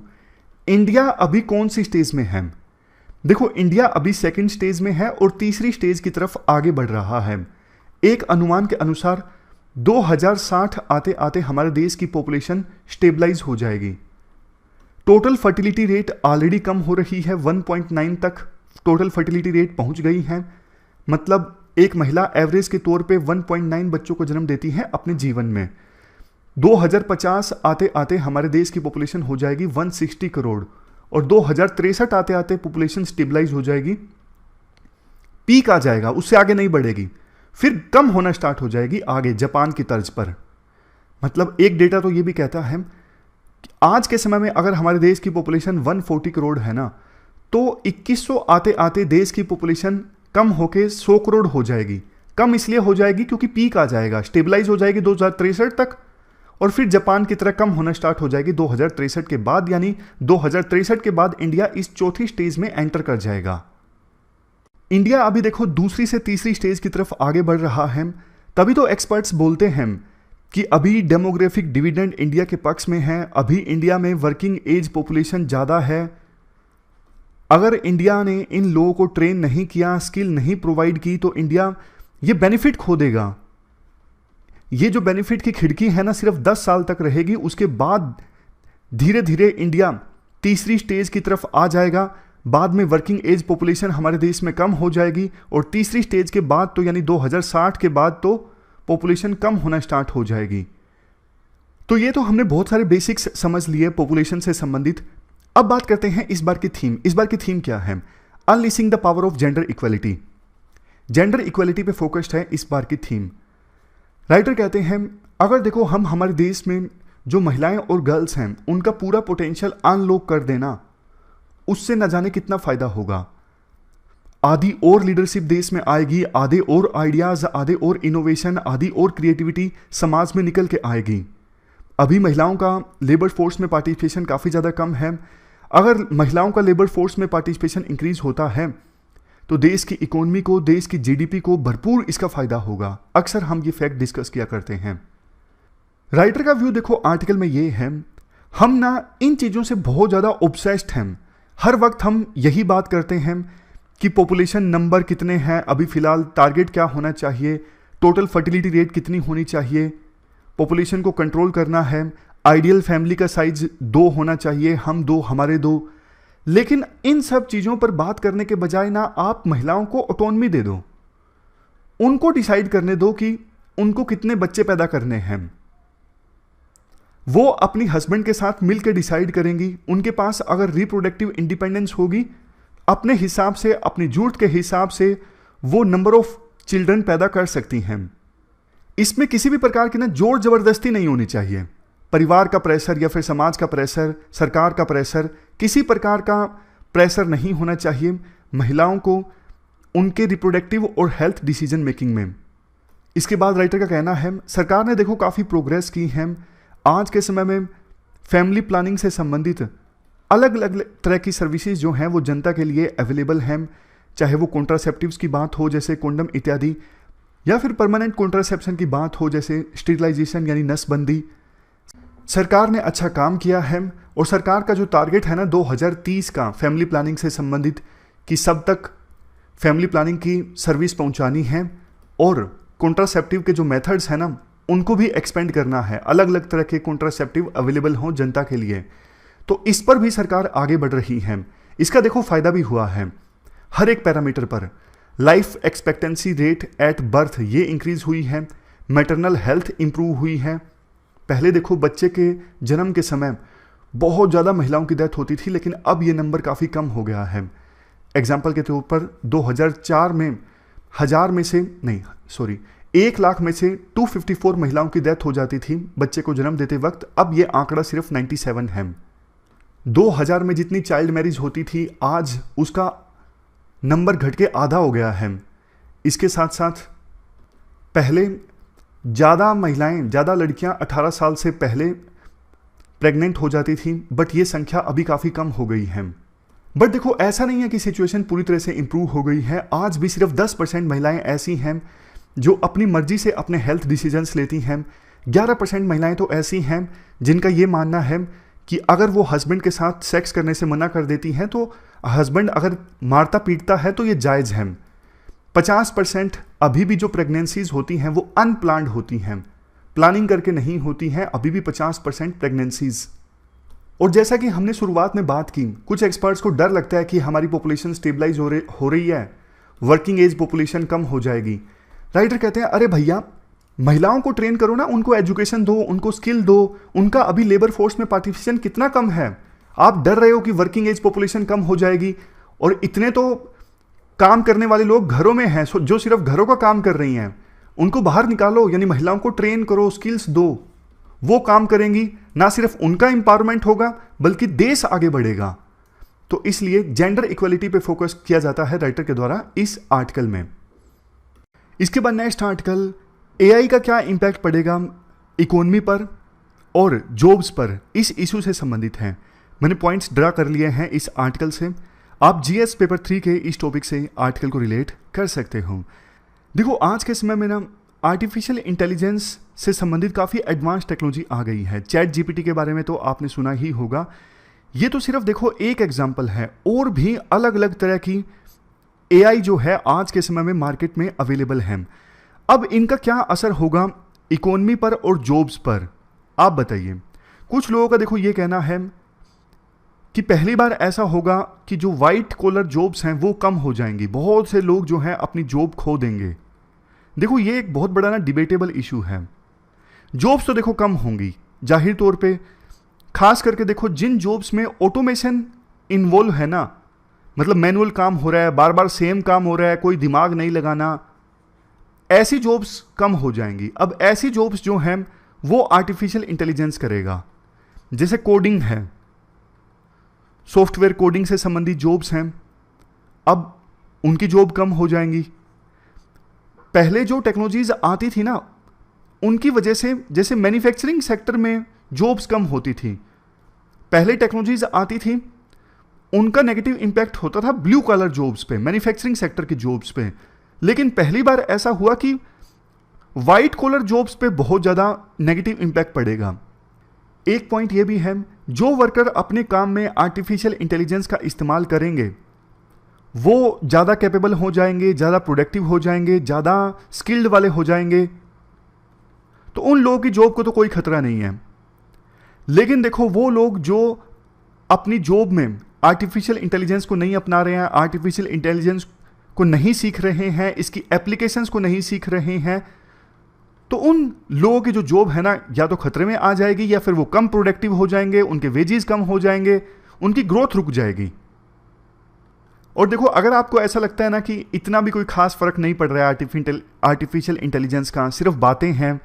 इंडिया अभी कौन सी स्टेज में है? देखो, इंडिया अभी सेकंड स्टेज में है और तीसरी स्टेज की तरफ आगे बढ़ रहा है। एक अनुमान के अनुसार 2060 आते आते हमारे देश की पॉपुलेशन स्टेबलाइज हो जाएगी। टोटल फर्टिलिटी रेट ऑलरेडी कम हो रही है, 1.9 तक टोटल फर्टिलिटी रेट पहुंच गई है। मतलब एक महिला एवरेज के तौर पे 1.9 बच्चों को जन्म देती है अपने जीवन में। 2050 आते आते हमारे देश की पॉपुलेशन हो जाएगी 160 करोड़ और 2063 आते आते पॉपुलेशन स्टेबलाइज हो जाएगी, पीक आ जाएगा, उससे आगे नहीं बढ़ेगी, फिर कम होना स्टार्ट हो जाएगी आगे जापान की तर्ज पर। मतलब एक डेटा तो ये भी कहता है कि आज के समय में अगर हमारे देश की पॉपुलेशन 140 करोड़ है ना, तो 2100 आते आते देश की पॉपुलेशन कम होके 100 करोड़ हो जाएगी। कम इसलिए हो जाएगी क्योंकि पीक आ जाएगा, स्टेबलाइज हो जाएगी 2063 तक और फिर जापान की तरह कम होना स्टार्ट हो जाएगी 2063 के बाद। यानी 2063 के बाद इंडिया इस चौथी स्टेज में एंटर कर जाएगा। इंडिया अभी देखो दूसरी से तीसरी स्टेज की तरफ आगे बढ़ रहा है। तभी तो एक्सपर्ट्स बोलते हैं कि अभी डेमोग्राफिक डिविडेंड इंडिया के पक्ष में है। अभी इंडिया में वर्किंग एज पॉपुलेशन ज़्यादा है। अगर इंडिया ने इन लोगों को ट्रेन नहीं किया, स्किल नहीं प्रोवाइड की, तो इंडिया ये बेनिफिट खो देगा। ये जो बेनिफिट की खिड़की है ना, सिर्फ 10 साल तक रहेगी। उसके बाद धीरे धीरे इंडिया तीसरी स्टेज की तरफ आ जाएगा। बाद में वर्किंग एज पॉपुलेशन हमारे देश में कम हो जाएगी और तीसरी स्टेज के बाद तो यानी 2060 के बाद तो पॉपुलेशन कम होना स्टार्ट हो जाएगी। तो ये तो हमने बहुत सारे बेसिक्स समझ लिए पॉपुलेशन से संबंधित। अब बात करते हैं इस बार की थीम। इस बार की थीम क्या है? Unleashing the power of gender equality. Gender equality पे फोकस्ड है इस बार की थीम। राइटर कहते हैं अगर देखो हम हमारे देश में जो महिलाएं और गर्ल्स हैं उनका पूरा पोटेंशियल अनलॉक कर देना, उससे न जाने कितना फायदा होगा। आधी और लीडरशिप देश में आएगी, आधे और आइडियाज, आधे और इनोवेशन, आधी और क्रिएटिविटी समाज में निकल के आएगी। अभी महिलाओं का लेबर फोर्स में पार्टिसिपेशन काफ़ी ज़्यादा कम है। अगर महिलाओं का लेबर फोर्स में पार्टिसिपेशन इंक्रीज होता है तो देश की इकोनॉमी को, देश की जीडीपी को भरपूर इसका फायदा होगा। अक्सर हम ये फैक्ट डिस्कस किया करते हैं। राइटर का व्यू देखो आर्टिकल में ये है, हम ना इन चीज़ों से बहुत ज़्यादा ऑब्सेस्ड हैं। हर वक्त हम यही बात करते हैं कि पॉपुलेशन नंबर कितने हैं, अभी फ़िलहाल टारगेट क्या होना चाहिए, टोटल फर्टिलिटी रेट कितनी होनी चाहिए, पॉपुलेशन को कंट्रोल करना है, आइडियल फैमिली का साइज 2 होना चाहिए, हम 2 हमारे 2। लेकिन इन सब चीज़ों पर बात करने के बजाय ना आप महिलाओं को ऑटोनमी दे दो, उनको डिसाइड करने दो कि उनको कितने बच्चे पैदा करने हैं। वो अपनी हस्बैंड के साथ मिलकर डिसाइड करेंगी। उनके पास अगर रिप्रोडक्टिव इंडिपेंडेंस होगी, अपने हिसाब से, अपनी जरूरत के हिसाब से वो नंबर ऑफ चिल्ड्रन पैदा कर सकती हैं। इसमें किसी भी प्रकार की ना जोर जबरदस्ती नहीं होनी चाहिए। परिवार का प्रेशर या फिर समाज का प्रेशर, सरकार का प्रेशर, किसी प्रकार का प्रेशर नहीं होना चाहिए महिलाओं को उनके रिप्रोडक्टिव और हेल्थ डिसीजन मेकिंग में। इसके बाद राइटर का कहना है सरकार ने देखो काफ़ी प्रोग्रेस की है। आज के समय में फैमिली प्लानिंग से संबंधित अलग अलग तरह की सर्विसेज जो हैं वो जनता के लिए अवेलेबल हैं, चाहे वो कॉन्ट्रासेप्टिव्स की बात हो जैसे कोंडम इत्यादि, या फिर परमानेंट कॉन्ट्रासेप्शन की बात हो जैसे स्टेरिलाइजेशन यानी नसबंदी। सरकार ने अच्छा काम किया है और सरकार का जो टारगेट है ना 2030 का फैमिली प्लानिंग से संबंधित कि सब तक फैमिली प्लानिंग की सर्विस पहुंचानी है और कॉन्ट्रासेप्टिव के जो मेथड्स हैं ना उनको भी एक्सपेंड करना है, अलग अलग तरह के कॉन्ट्रासेप्टिव अवेलेबल हों जनता के लिए। तो इस पर भी सरकार आगे बढ़ रही है। इसका देखो फायदा भी हुआ है हर एक पैरामीटर पर। Life expectancy rate at birth ये इंक्रीज हुई है, मैटरनल हेल्थ इंप्रूव हुई है। पहले देखो बच्चे के जन्म के समय बहुत ज़्यादा महिलाओं की डेथ होती थी, लेकिन अब ये नंबर काफ़ी कम हो गया है। एग्जाम्पल के तौर पर 2004 में 1 लाख में से 254 महिलाओं की डेथ हो जाती थी बच्चे को जन्म देते वक्त, अब ये आंकड़ा सिर्फ 97 है। 2000 में जितनी चाइल्ड मैरिज होती थी आज उसका नंबर घट के आधा हो गया है। इसके साथ साथ पहले ज़्यादा महिलाएं, ज़्यादा लड़कियां 18 साल से पहले प्रेग्नेंट हो जाती थी, बट ये संख्या अभी काफ़ी कम हो गई है। बट देखो, ऐसा नहीं है कि सिचुएशन पूरी तरह से इंप्रूव हो गई है। आज भी सिर्फ 10% महिलाएं ऐसी हैं जो अपनी मर्जी से अपने हेल्थ डिसीजंस लेती हैं। 11% महिलाएं तो ऐसी हैं जिनका ये मानना है कि अगर वो हस्बैंड के साथ सेक्स करने से मना कर देती हैं तो हस्बैंड अगर मारता पीटता है तो ये जायज़ है। 50% अभी भी जो प्रेगनेंसीज होती हैं वो अनप्लान्ड होती हैं, प्लानिंग करके नहीं होती हैं, अभी भी 50% प्रेगनेंसीज। और जैसा कि हमने शुरुआत में बात की, कुछ एक्सपर्ट्स को डर लगता है कि हमारी पॉपुलेशन स्टेबलाइज हो रही है, वर्किंग एज पॉपुलेशन कम हो जाएगी। राइटर कहते हैं अरे भैया, महिलाओं को ट्रेन करो ना, उनको एजुकेशन दो, उनको स्किल दो, उनका अभी लेबर फोर्स में पार्टिसिपेशन कितना कम है। आप डर रहे हो कि वर्किंग एज पॉपुलेशन कम हो जाएगी, और इतने तो काम करने वाले लोग घरों में हैं जो सिर्फ घरों का काम कर रही हैं, उनको बाहर निकालो, यानी महिलाओं को ट्रेन करो, स्किल्स दो, वो काम करेंगी, ना सिर्फ उनका एम्पावरमेंट होगा बल्कि देश आगे बढ़ेगा। तो इसलिए जेंडर इक्वलिटी पे फोकस किया जाता है राइटर के द्वारा इस आर्टिकल में। इसके बाद नेक्स्ट आर्टिकल, एआई का क्या इंपैक्ट पड़ेगा इकोनॉमी पर और जॉब्स पर, इस इशू से संबंधित है। मैंने पॉइंट्स ड्रा कर लिए हैं इस आर्टिकल से। आप जीएस पेपर 3 के इस टॉपिक से आर्टिकल को रिलेट कर सकते हो। देखो, आज के समय में ना आर्टिफिशियल इंटेलिजेंस से संबंधित काफ़ी एडवांस टेक्नोलॉजी आ गई है। चैट जीपीटी के बारे में तो आपने सुना ही होगा। ये तो सिर्फ देखो एक एग्जांपल है, और भी अलग अलग तरह की एआई जो है आज के समय में मार्केट में अवेलेबल है। अब इनका क्या असर होगा इकोनॉमी पर और जॉब्स पर, आप बताइए। कुछ लोगों का देखो ये कहना है कि पहली बार ऐसा होगा कि जो वाइट कॉलर जॉब्स हैं वो कम हो जाएंगी, बहुत से लोग जो हैं अपनी जॉब खो देंगे। देखो, ये एक बहुत बड़ा ना डिबेटेबल इशू है। जॉब्स तो देखो कम होंगी जाहिर तौर पे, खास करके देखो जिन जॉब्स में ऑटोमेशन इन्वॉल्व है ना, मतलब मैनुअल काम हो रहा है, बार बार सेम काम हो रहा है, कोई दिमाग नहीं लगाना, ऐसी जॉब्स कम हो जाएंगी। अब ऐसी जॉब्स जो हैं वो आर्टिफिशियल इंटेलिजेंस करेगा, जैसे कोडिंग है, सॉफ्टवेयर कोडिंग से संबंधित जॉब्स हैं, अब उनकी जॉब कम हो जाएंगी। पहले जो टेक्नोलॉजीज आती थी ना, उनकी वजह से जैसे मैन्युफैक्चरिंग सेक्टर में जॉब्स कम होती थी, पहले टेक्नोलॉजीज आती थी, उनका नेगेटिव इंपैक्ट होता था ब्लू कॉलर जॉब्स पे, मैन्युफैक्चरिंग सेक्टर की जॉब्स पे। लेकिन पहली बार ऐसा हुआ कि वाइट कॉलर जॉब्स पे बहुत ज़्यादा नेगेटिव इंपैक्ट पड़ेगा। एक पॉइंट ये भी है, जो वर्कर अपने काम में आर्टिफिशियल इंटेलिजेंस का इस्तेमाल करेंगे वो ज़्यादा कैपेबल हो जाएंगे, ज़्यादा प्रोडक्टिव हो जाएंगे, ज़्यादा स्किल्ड वाले हो जाएंगे, तो उन लोगों की जॉब को तो कोई खतरा नहीं है। लेकिन देखो, वो लोग जो अपनी जॉब में आर्टिफिशियल इंटेलिजेंस को नहीं अपना रहे हैं, आर्टिफिशियल इंटेलिजेंस को नहीं सीख रहे हैं, इसकी एप्लीकेशंस को नहीं सीख रहे हैं, तो उन लोगों की जो जॉब है ना, या तो खतरे में आ जाएगी या फिर वो कम प्रोडक्टिव हो जाएंगे, उनके वेजेस कम हो जाएंगे, उनकी ग्रोथ रुक जाएगी। और देखो, अगर आपको ऐसा लगता है ना कि इतना भी कोई खास फर्क नहीं पड़ रहा है आर्टिफिशियल इंटेलिजेंस का, सिर्फ बातें हैं,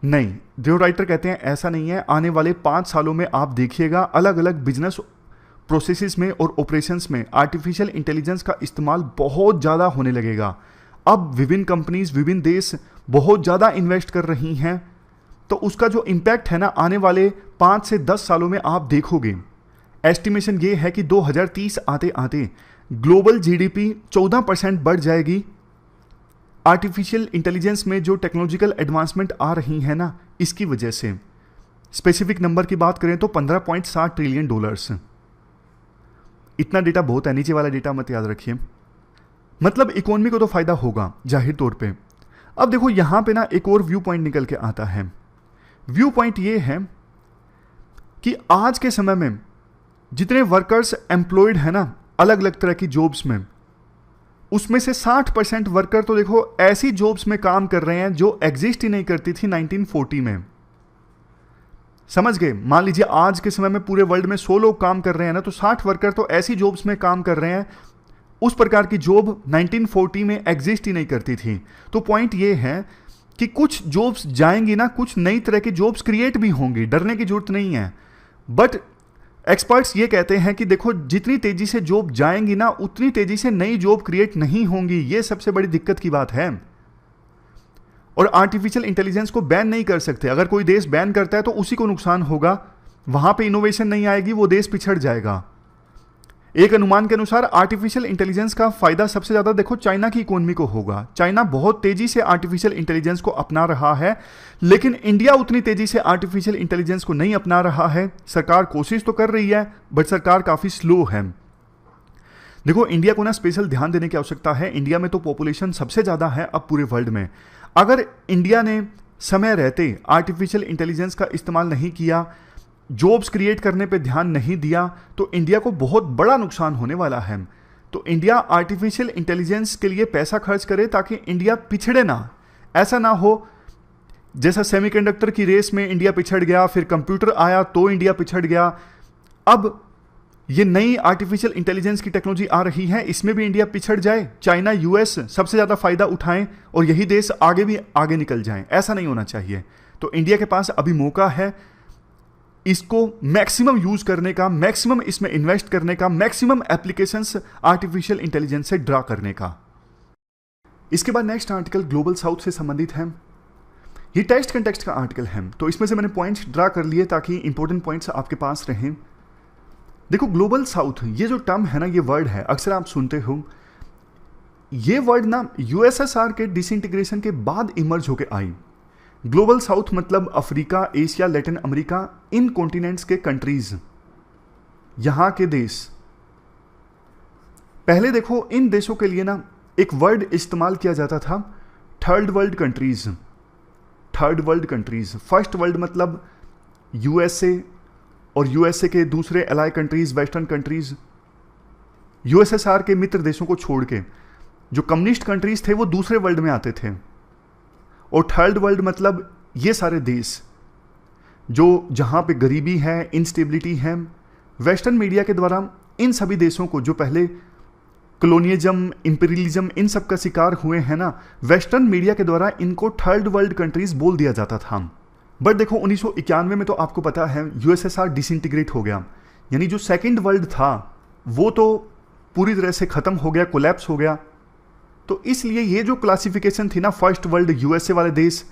नहीं, जो राइटर कहते हैं ऐसा नहीं है। आने वाले 5 सालों में आप देखिएगा अलग अलग बिजनेस प्रोसेसेस में और ऑपरेशंस में आर्टिफिशियल इंटेलिजेंस का इस्तेमाल बहुत ज़्यादा होने लगेगा। अब विभिन्न कंपनीज, विभिन्न देश बहुत ज़्यादा इन्वेस्ट कर रही हैं, तो उसका जो इम्पैक्ट है ना, आने वाले 5 से 10 सालों में आप देखोगे। एस्टिमेशन ये है कि 2030 आते आते ग्लोबल जीडीपी 14% बढ़ जाएगी। आर्टिफिशियल इंटेलिजेंस में जो टेक्नोलॉजिकल एडवांसमेंट आ रही है ना, इसकी वजह से स्पेसिफिक नंबर की बात करें तो $15.7 ट्रिलियन। इतना डेटा बहुत है, नीचे वाला डेटा मत याद रखिए। मतलब इकोनॉमी को तो फायदा होगा जाहिर तौर पे। अब देखो, यहां पे ना एक और व्यू पॉइंट निकल के आता है। व्यू पॉइंट ये है कि आज के समय में जितने वर्कर्स एम्प्लॉयड है ना अलग अलग तरह की जॉब्स में, उसमें से 60% वर्कर तो देखो ऐसी जॉब्स में काम कर रहे हैं जो एग्जिस्ट ही नहीं करती थी 1940 में। समझ गए? मान लीजिए आज के समय में पूरे वर्ल्ड में 100 लोग काम कर रहे हैं ना, तो 60 वर्कर तो ऐसी जॉब्स में काम कर रहे हैं, उस प्रकार की जॉब 1940 में एग्जिस्ट ही नहीं करती थी। तो पॉइंट ये है कि कुछ जॉब्स जाएंगी ना, कुछ नई तरह की जॉब्स क्रिएट भी होंगी, डरने की जरूरत नहीं है। बट एक्सपर्ट्स ये कहते हैं कि देखो जितनी तेजी से जॉब जाएंगी ना, उतनी तेजी से नई जॉब क्रिएट नहीं होंगी। ये सबसे बड़ी दिक्कत की बात है। और आर्टिफिशियल इंटेलिजेंस को बैन नहीं कर सकते। अगर कोई देश बैन करता है तो उसी को नुकसान होगा, वहां पे इनोवेशन नहीं आएगी, वो देश पिछड़ जाएगा। एक अनुमान के अनुसार आर्टिफिशियल इंटेलिजेंस का फायदा सबसे ज्यादा देखो चाइना की इकोनॉमी को होगा। चाइना बहुत तेजी से आर्टिफिशियल इंटेलिजेंस को अपना रहा है, लेकिन इंडिया उतनी तेजी से आर्टिफिशियल इंटेलिजेंस को नहीं अपना रहा है। सरकार कोशिश तो कर रही है, बट सरकार काफी स्लो है। देखो इंडिया को ना स्पेशल ध्यान देने की आवश्यकता है। इंडिया में तो पॉपुलेशन सबसे ज्यादा है अब पूरे वर्ल्ड में। अगर इंडिया ने समय रहते आर्टिफिशियल इंटेलिजेंस का इस्तेमाल नहीं किया, जॉब्स क्रिएट करने पे ध्यान नहीं दिया, तो इंडिया को बहुत बड़ा नुकसान होने वाला है। तो इंडिया आर्टिफिशियल इंटेलिजेंस के लिए पैसा खर्च करे ताकि इंडिया पिछड़े ना। ऐसा ना हो जैसा सेमीकंडक्टर की रेस में इंडिया पिछड़ गया, फिर कंप्यूटर आया तो इंडिया पिछड़ गया। अब ये नई आर्टिफिशियल इंटेलिजेंस की टेक्नोलॉजी आ रही है, इसमें भी इंडिया पिछड़ जाए, चाइना यूएस सबसे ज्यादा फायदा उठाएं और यही देश आगे भी आगे निकल जाएं। ऐसा नहीं होना चाहिए। तो इंडिया के पास अभी मौका है इसको मैक्सिमम यूज करने का, मैक्सिमम इसमें इन्वेस्ट करने का, मैक्सिमम एप्लीकेशंस आर्टिफिशियल इंटेलिजेंस से ड्रा करने का। इसके बाद नेक्स्ट आर्टिकल ग्लोबल साउथ से संबंधित है। ये टेक्स्ट कंटेक्स्ट का आर्टिकल है, तो इसमें से मैंने पॉइंट्स ड्रा कर लिए ताकि इंपॉर्टेंट पॉइंट्स आपके पास रहें। देखो ग्लोबल साउथ ये जो टर्म है ना, ये वर्ड है, अक्सर आप सुनते हो। ये वर्ड ना यूएसएसआर के डिसइंटीग्रेशन के बाद इमर्ज होके आई। ग्लोबल साउथ मतलब अफ्रीका, एशिया, लैटिन अमेरिका, इन कॉन्टिनेंट्स के कंट्रीज, यहां के देश। पहले देखो इन देशों के लिए ना एक वर्ड इस्तेमाल किया जाता था, third world countries. Third world countries, first world मतलब यूएसए और यूएसए के दूसरे ally countries, western countries. USSR के मित्र देशों को छोड़ के जो कम्युनिस्ट कंट्रीज थे वो दूसरे वर्ल्ड में आते थे। और थर्ड वर्ल्ड मतलब ये सारे देश जो जहां पे गरीबी है, इंस्टेबिलिटी है। वेस्टर्न मीडिया के द्वारा इन सभी देशों को, जो पहले कॉलोनियलिज्म, इंपीरियलिज्म, इन सब का शिकार हुए हैं ना, वेस्टर्न मीडिया के द्वारा इनको थर्ड वर्ल्ड कंट्रीज बोल दिया जाता था। बट देखो 1991 में तो आपको पता है यूएसएसआर डिसइंटीग्रेट हो गया, यानी जो सेकेंड वर्ल्ड था वो तो पूरी तरह से खत्म हो गया, कोलैप्स हो गया। तो इसलिए ये जो क्लासिफिकेशन थी ना, फर्स्ट वर्ल्ड यूएसए वाले देश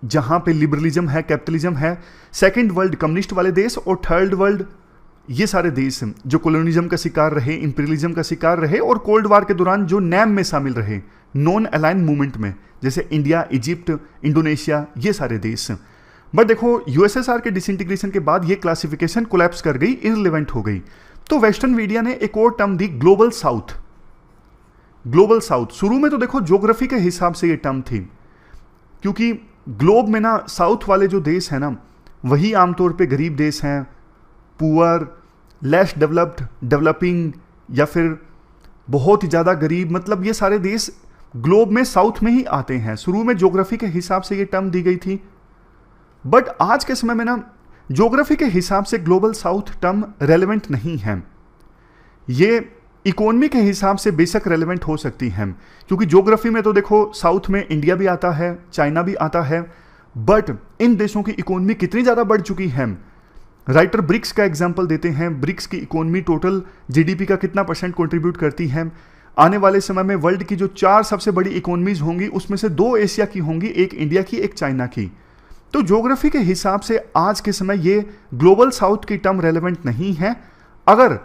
जहां पे लिबरलिज्म है, कैपिटलिज्म है, सेकंड वर्ल्ड कम्युनिस्ट वाले देश, और थर्ड वर्ल्ड ये सारे देश जो कॉलोनिज्म का शिकार रहे, इंपीरियलिज्म का शिकार रहे और कोल्ड वार के दौरान जो नैम में शामिल रहे, नॉन अलाइन मूवमेंट में, जैसे इंडिया, इजिप्ट, इंडोनेशिया, ये सारे देश। बट देखो यूएसएसआर के डिसइंटीग्रेशन के बाद ये क्लासिफिकेशन कोलैप्स कर गई, इररिलेवेंट हो गई। तो वेस्टर्न मीडिया ने एक और टर्म दी, ग्लोबल साउथ। ग्लोबल साउथ शुरू में तो देखो ज्योग्राफी के हिसाब से ये टर्म थी, क्योंकि ग्लोब में ना साउथ वाले जो देश हैं ना, वही आमतौर पे गरीब देश हैं, पुअर, लेस डेवलप्ड, डेवलपिंग, या फिर बहुत ही ज़्यादा गरीब, मतलब ये सारे देश ग्लोब में साउथ में ही आते हैं। शुरू में ज्योग्राफी के हिसाब से ये टर्म दी गई थी, बट आज के समय में ना ज्योग्राफी के हिसाब से ग्लोबल साउथ टर्म रेलेवेंट नहीं है। ये इकोनॉमी के हिसाब से बेशक रेलेवेंट हो सकती है, क्योंकि ज्योग्राफी में तो देखो साउथ में इंडिया भी आता है, चाइना भी आता है, बट इन देशों की इकोनॉमी कितनी ज़्यादा बढ़ चुकी है। राइटर ब्रिक्स का एग्जाम्पल देते हैं, ब्रिक्स की इकोनॉमी टोटल जीडीपी का कितना % कंट्रीब्यूट करती है। आने वाले समय में वर्ल्ड की जो 4 सबसे बड़ी इकोनॉमीज होंगी, उसमें से 2 एशिया की होंगी, एक इंडिया की, एक चाइना की। तो ज्योग्राफी के हिसाब से आज के समय ये ग्लोबल साउथ की टर्म रेलेवेंट नहीं है। अगर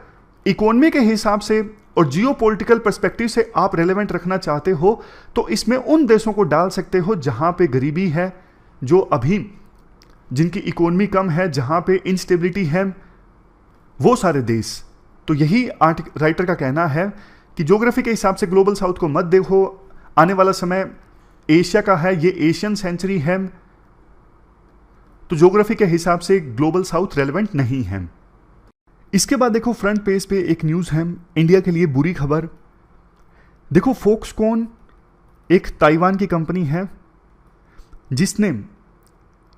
इकोनॉमी के हिसाब से और जियोपॉलिटिकल पर्सपेक्टिव से आप रेलेवेंट रखना चाहते हो, तो इसमें उन देशों को डाल सकते हो जहां पे गरीबी है, जो अभी जिनकी इकोनॉमी कम है, जहां पे इंस्टेबिलिटी है, वो सारे देश। तो यही राइटर का कहना है कि ज्योग्राफी के हिसाब से ग्लोबल साउथ को मत देखो। आने वाला समय एशिया का है, ये एशियन सेंचुरी है, तो ज्योग्राफी के हिसाब से ग्लोबल साउथ रेलेवेंट नहीं है। इसके बाद देखो फ्रंट पेज पे एक न्यूज़ है, इंडिया के लिए बुरी खबर। देखो फोक्सकॉन एक ताइवान की कंपनी है जिसने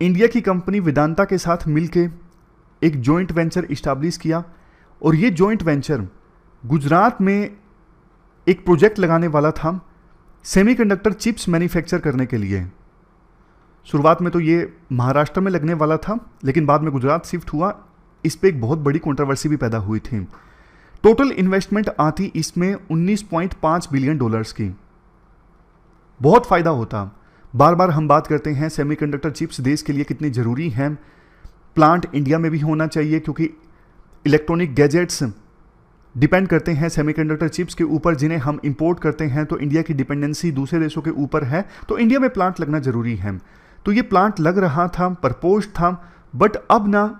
इंडिया की कंपनी वेदांता के साथ मिलके एक जॉइंट वेंचर इस्टेब्लिश किया, और ये जॉइंट वेंचर गुजरात में एक प्रोजेक्ट लगाने वाला था सेमीकंडक्टर चिप्स मैन्युफैक्चर करने के लिए। शुरुआत में तो ये महाराष्ट्र में लगने वाला था, लेकिन बाद में गुजरात शिफ्ट हुआ। इस पे एक बहुत बड़ी कंट्रोवर्सी भी पैदा हुई थी। टोटल इन्वेस्टमेंट आती इसमें 19.5 बिलियन डॉलर्स की। बहुत फायदा होता। बार बार हम बात करते हैं सेमीकंडक्टर चिप्स देश के लिए कितनी ज़रूरी हैं। प्लांट इंडिया में भी होना चाहिए, क्योंकि इलेक्ट्रॉनिक गैजेट्स डिपेंड करते हैं सेमीकंडक्टर चिप्स के ऊपर, जिन्हें हम इंपोर्ट करते हैं। तो इंडिया की डिपेंडेंसी दूसरे देशों के ऊपर है, तो इंडिया में प्लांट लगना ज़रूरी है। तो ये प्लांट लग रहा था, प्रपोज था, बट अब ना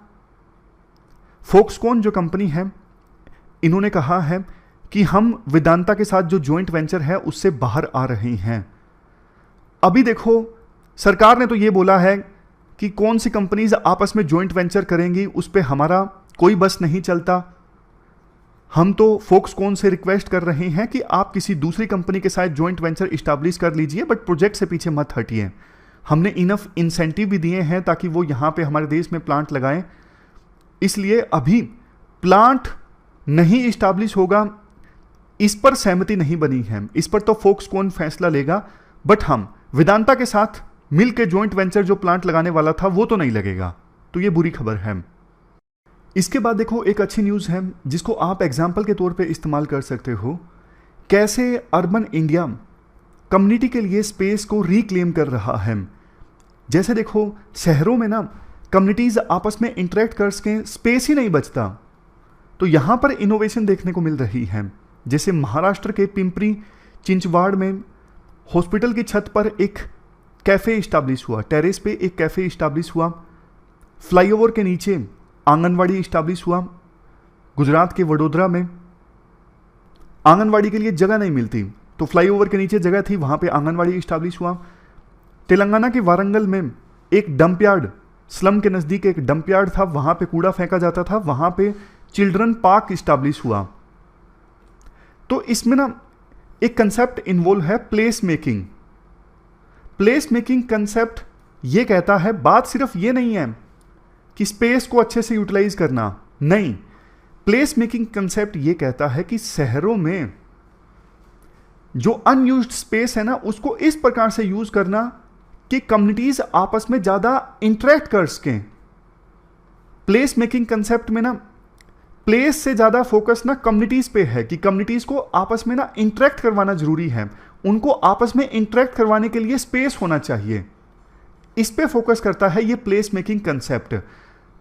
फॉक्सकॉन जो कंपनी है, इन्होंने कहा है कि हम वेदांता के साथ जो जॉइंट वेंचर है उससे बाहर आ रहे हैं। अभी देखो, सरकार ने तो ये बोला है कि कौन सी कंपनीज आपस में जॉइंट वेंचर करेंगी उस पर हमारा कोई बस नहीं चलता। हम तो फॉक्सकॉन से रिक्वेस्ट कर रहे हैं कि आप किसी दूसरी कंपनी के साथ जॉइंट वेंचर इस्टेब्लिश कर लीजिए, बट प्रोजेक्ट से पीछे मत हटिए। हमने इनफ इंसेंटिव भी दिए हैं ताकि वो यहाँ पे हमारे देश में प्लांट लगाएं। इसलिए अभी प्लांट नहीं इस्टेब्लिश होगा, इस पर सहमति नहीं बनी है। इस पर तो फॉक्सकॉन फैसला लेगा, बट हम वेदांता के साथ मिलकर जॉइंट वेंचर जो प्लांट लगाने वाला था वो तो नहीं लगेगा। तो ये बुरी खबर है। इसके बाद देखो, एक अच्छी न्यूज़ है जिसको आप एग्जाम्पल के तौर पे इस्तेमाल कर सकते हो। कैसे अर्बन इंडिया कम्युनिटी के लिए स्पेस को रिक्लेम कर रहा है। जैसे देखो, शहरों में ना कम्युनिटीज आपस में इंटरेक्ट कर सकें, स्पेस ही नहीं बचता। तो यहाँ पर इनोवेशन देखने को मिल रही है। जैसे महाराष्ट्र के पिंपरी चिंचवाड़ में हॉस्पिटल की छत पर एक कैफ़े इस्टेब्लिश हुआ, टेरेस पे एक कैफ़े इस्टेब्लिश हुआ। फ्लाईओवर के नीचे आंगनवाड़ी इस्टेब्लिश हुआ। गुजरात के वडोदरा में आंगनवाड़ी के लिए जगह नहीं मिलती, तो फ्लाईओवर के नीचे जगह थी, वहाँ पे आंगनवाड़ी इस्टेब्लिश हुआ। तेलंगाना के वारंगल में एक डंप यार्ड, स्लम के नज़दीक एक डंप यार्ड था, वहाँ पे कूड़ा फेंका जाता था, वहाँ पे चिल्ड्रन पार्क इस्टेब्लिश हुआ। तो इसमें ना एक कंसेप्ट इन्वॉल्व है, place making. Place making concept ये कहता है, बात सिर्फ ये नहीं है कि स्पेस को अच्छे से यूटिलाइज करना, नहीं। प्लेस मेकिंग कंसेप्ट ये कहता है कि शहरों में जो अनयूज्ड स्पेस है ना, उसको इस प्रकार से यूज करना कि कम्युनिटीज आपस में ज्यादा इंटरेक्ट कर सकें। प्लेस मेकिंग कंसेप्ट में ना प्लेस से ज्यादा फोकस ना कम्युनिटीज पे है कि कम्युनिटीज को आपस में ना इंटरेक्ट करवाना जरूरी है। उनको आपस में इंटरेक्ट करवाने के लिए स्पेस होना चाहिए, इस पे फोकस करता है ये प्लेस मेकिंग कंसेप्ट।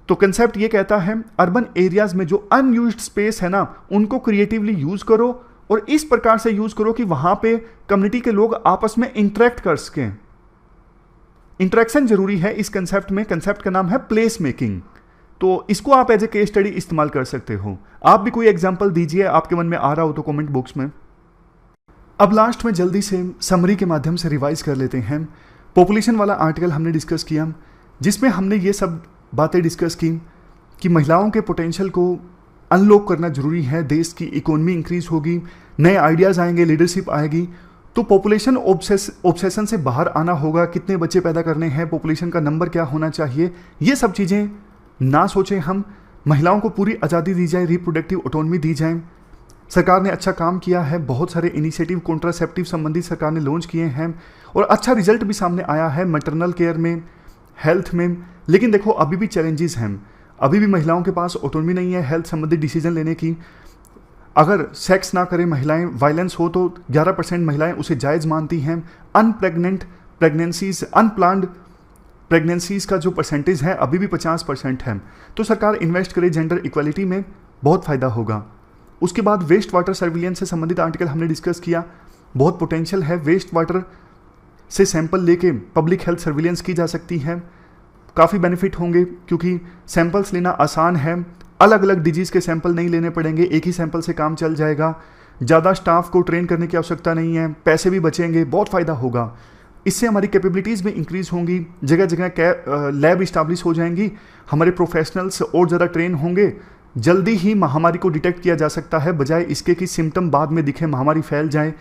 तो कंसेप्ट ये कहता है, अर्बन एरियाज में जो अनयूज्ड स्पेस है ना, उनको क्रिएटिवली यूज करो और इस प्रकार से यूज करो कि वहां पे कम्युनिटी के लोग आपस में इंटरेक्ट कर सकें। इंटरेक्शन जरूरी है इस कंसेप्ट में। कंसेप्ट का नाम है प्लेस मेकिंग। तो इसको आप एज ए केस स्टडी इस्तेमाल कर सकते हो। आप भी कोई एग्जांपल दीजिए, आपके मन में आ रहा हो तो कमेंट बॉक्स में। अब लास्ट में जल्दी से समरी के माध्यम से रिवाइज कर लेते हैं। पॉपुलेशन वाला आर्टिकल हमने डिस्कस किया, जिसमें हमने ये सब बातें डिस्कस की कि महिलाओं के पोटेंशियल को अनलॉक करना जरूरी है। देश की इकोनॉमी इंक्रीज होगी, नए आइडियाज़ आएंगे, लीडरशिप आएगी। तो पॉपुलेशन ऑब्सेशन से बाहर आना होगा। कितने बच्चे पैदा करने हैं, पॉपुलेशन का नंबर क्या होना चाहिए, ये सब चीज़ें ना सोचें हम। महिलाओं को पूरी आज़ादी दी जाए, रिप्रोडक्टिव ऑटोनॉमी दी जाए। सरकार ने अच्छा काम किया है, बहुत सारे इनिशिएटिव कॉन्ट्रासेप्टिव संबंधी सरकार ने लॉन्च किए हैं और अच्छा रिजल्ट भी सामने आया है मैटरनल केयर में, हेल्थ में। लेकिन देखो, अभी भी चैलेंजेस हैं। अभी भी महिलाओं के पास ऑटोनॉमी नहीं है हेल्थ संबंधी डिसीजन लेने की। अगर सेक्स ना करें महिलाएं, वायलेंस हो, तो 11% महिलाएं उसे जायज़ मानती हैं। अनप्रेग्नेंट प्रेगनेंसीज, अनप्लान्ड प्रेगनेंसीज का जो परसेंटेज है अभी भी 50% है। तो सरकार इन्वेस्ट करे जेंडर इक्वालिटी में, बहुत फ़ायदा होगा। उसके बाद वेस्ट वाटर सर्विलेंस से संबंधित आर्टिकल हमने डिस्कस किया। बहुत पोटेंशियल है, वेस्ट वाटर से सैंपल लेके पब्लिक हेल्थ सर्विलेंस की जा सकती है। काफ़ी बेनिफिट होंगे क्योंकि सैंपल्स लेना आसान है, अलग अलग डिजीज़ के सैंपल नहीं लेने पड़ेंगे, एक ही सैंपल से काम चल जाएगा। ज़्यादा स्टाफ को ट्रेन करने की आवश्यकता नहीं है, पैसे भी बचेंगे, बहुत फ़ायदा होगा। इससे हमारी कैपेबिलिटीज़ भी इंक्रीज़ होंगी, जगह जगह लैब इस्टेब्लिश हो जाएंगी, हमारे प्रोफेशनल्स और ज़्यादा ट्रेन होंगे। जल्दी ही महामारी को डिटेक्ट किया जा सकता है, बजाय इसके कि सिम्टम बाद में दिखे, महामारी फैल जाए।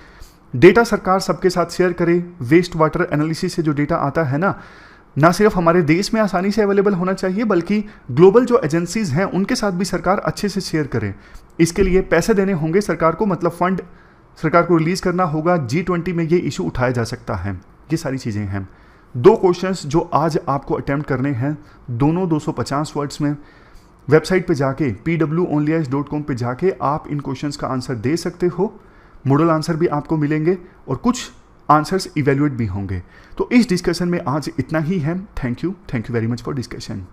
डेटा सरकार सबके साथ शेयर करे। वेस्ट वाटर एनालिसिस से जो डेटा आता है ना सिर्फ हमारे देश में आसानी से अवेलेबल होना चाहिए, बल्कि ग्लोबल जो एजेंसीज हैं उनके साथ भी सरकार अच्छे से शेयर करे। इसके लिए पैसे देने होंगे सरकार को, मतलब फंड सरकार को रिलीज़ करना होगा। G20 में ये इशू उठाया जा सकता है। ये सारी चीज़ें हैं। दो क्वेश्चंस जो आज आपको अटेम्प्ट करने हैं, दोनों 250 वर्ड्स में। वेबसाइट पे जाके pwonlyice.com पे जाके आप इन क्वेश्चंस का आंसर दे सकते हो। मॉडल आंसर भी आपको मिलेंगे और कुछ आंसर्स इवेल्युएट भी होंगे। तो इस डिस्कशन में आज इतना ही है। Thank you very much for discussion.